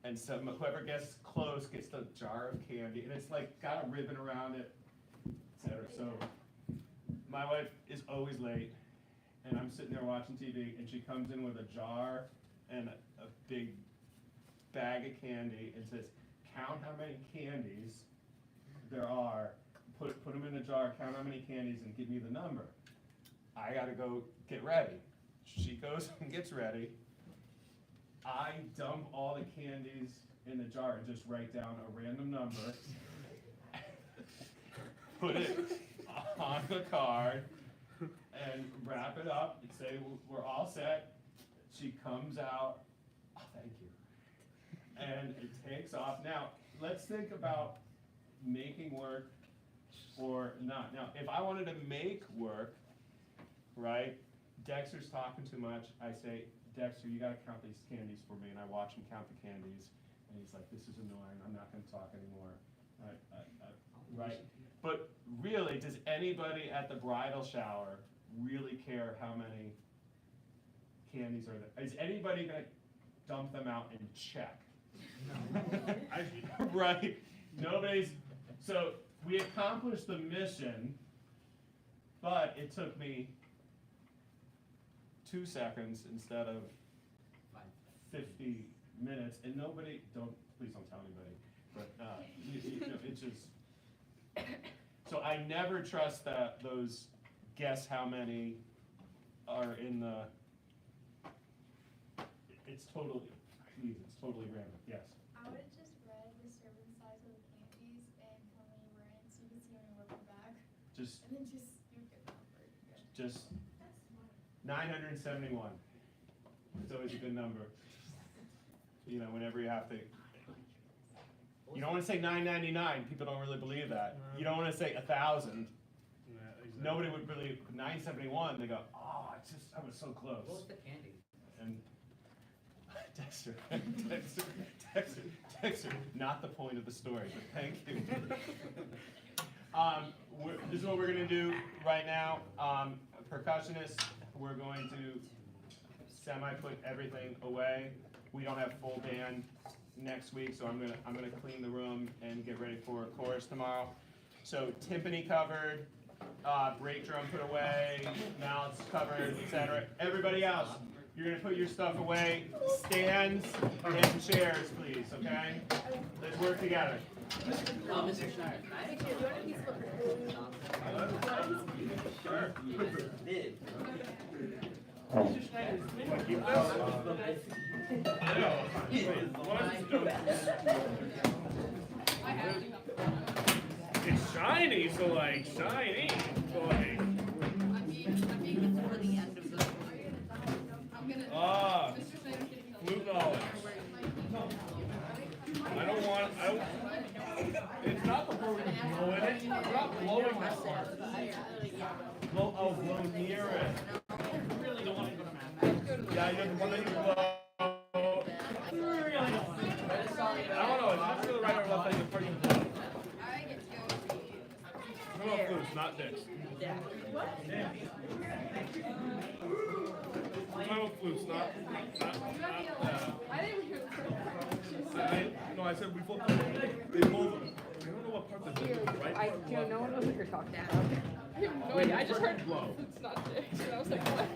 whoever guesses close gets the jar of candy, and it's like got a ribbon around it, etc. So my wife is always late, and I'm sitting there watching TV, and she comes in with a jar and a big bag of candy and says, "Count how many candies there are. Put them in a jar. Count how many candies and give me the number." I gotta go get ready. She goes and gets ready. I dump all the candies in the jar and just write down a random number. Put it on the card and wrap it up and say, "We're all set." She comes out. Oh, thank you. And it takes off. Now, let's think about making work or not. Now, if I wanted to make work, right, Dexter's talking too much, I say, "Dexter, you gotta count these candies for me," and I watch him count the candies, and he's like, "This is annoying, I'm not gonna talk anymore." Right? But really, does anybody at the bridal shower really care how many candies are there? Is anybody gonna dump them out and check? Right? Nobody's. So we accomplished the mission, but it took me 2 seconds instead of 50 minutes, and nobody. Please don't tell anybody. But it's just. So I never trust those guess how many are in the. It's totally random. Yes. I would have just read the serving size of the candies and how many were in, so you could see how many were per bag, Just and then you would get the number. 971. It's always a good number. You know, whenever you have to. You don't want to say 999. People don't really believe that. You don't want to say 1,000. Yeah, exactly. Nobody would believe 971. They go, "Oh, I was so close." What was the candy? And Dexter, not the point of the story, but thank you. This is what we're gonna do right now. Percussionists, we're going to semi-put everything away. We don't have full band next week, so I'm gonna clean the room and get ready for a chorus tomorrow. So timpani covered, brake drum put away, mallets covered, etc. Everybody else, you're gonna put your stuff away. Stands and chairs, please. Okay? Let's work together. Mr. Schneider. Sure. Mr. Schneider, keep It's shiny, so like shiny. So like. I'm being before the end of the story. I'm gonna. Mr. Schneider's getting the Flute knowledge. I don't want. It's not before we blow in it. I'm not blowing that part. Blow near it. You really don't want to go to math. Yeah, you want to blow. You really don't want to. I don't know. It's not really right or left thing before you blow. I get to go. No flutes, not dicks. No flutes, not. I didn't hear the No, I said we both. They both. I don't know what part they're doing. Right? no one knows what you're talking about. I have no idea. I just heard it's not dicks, and I was like, what?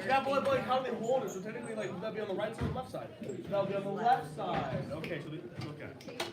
Yeah, but like, how do they hold it? So technically, like, would that be on the right side or left side? That'll be on the left side. Okay, so look at it.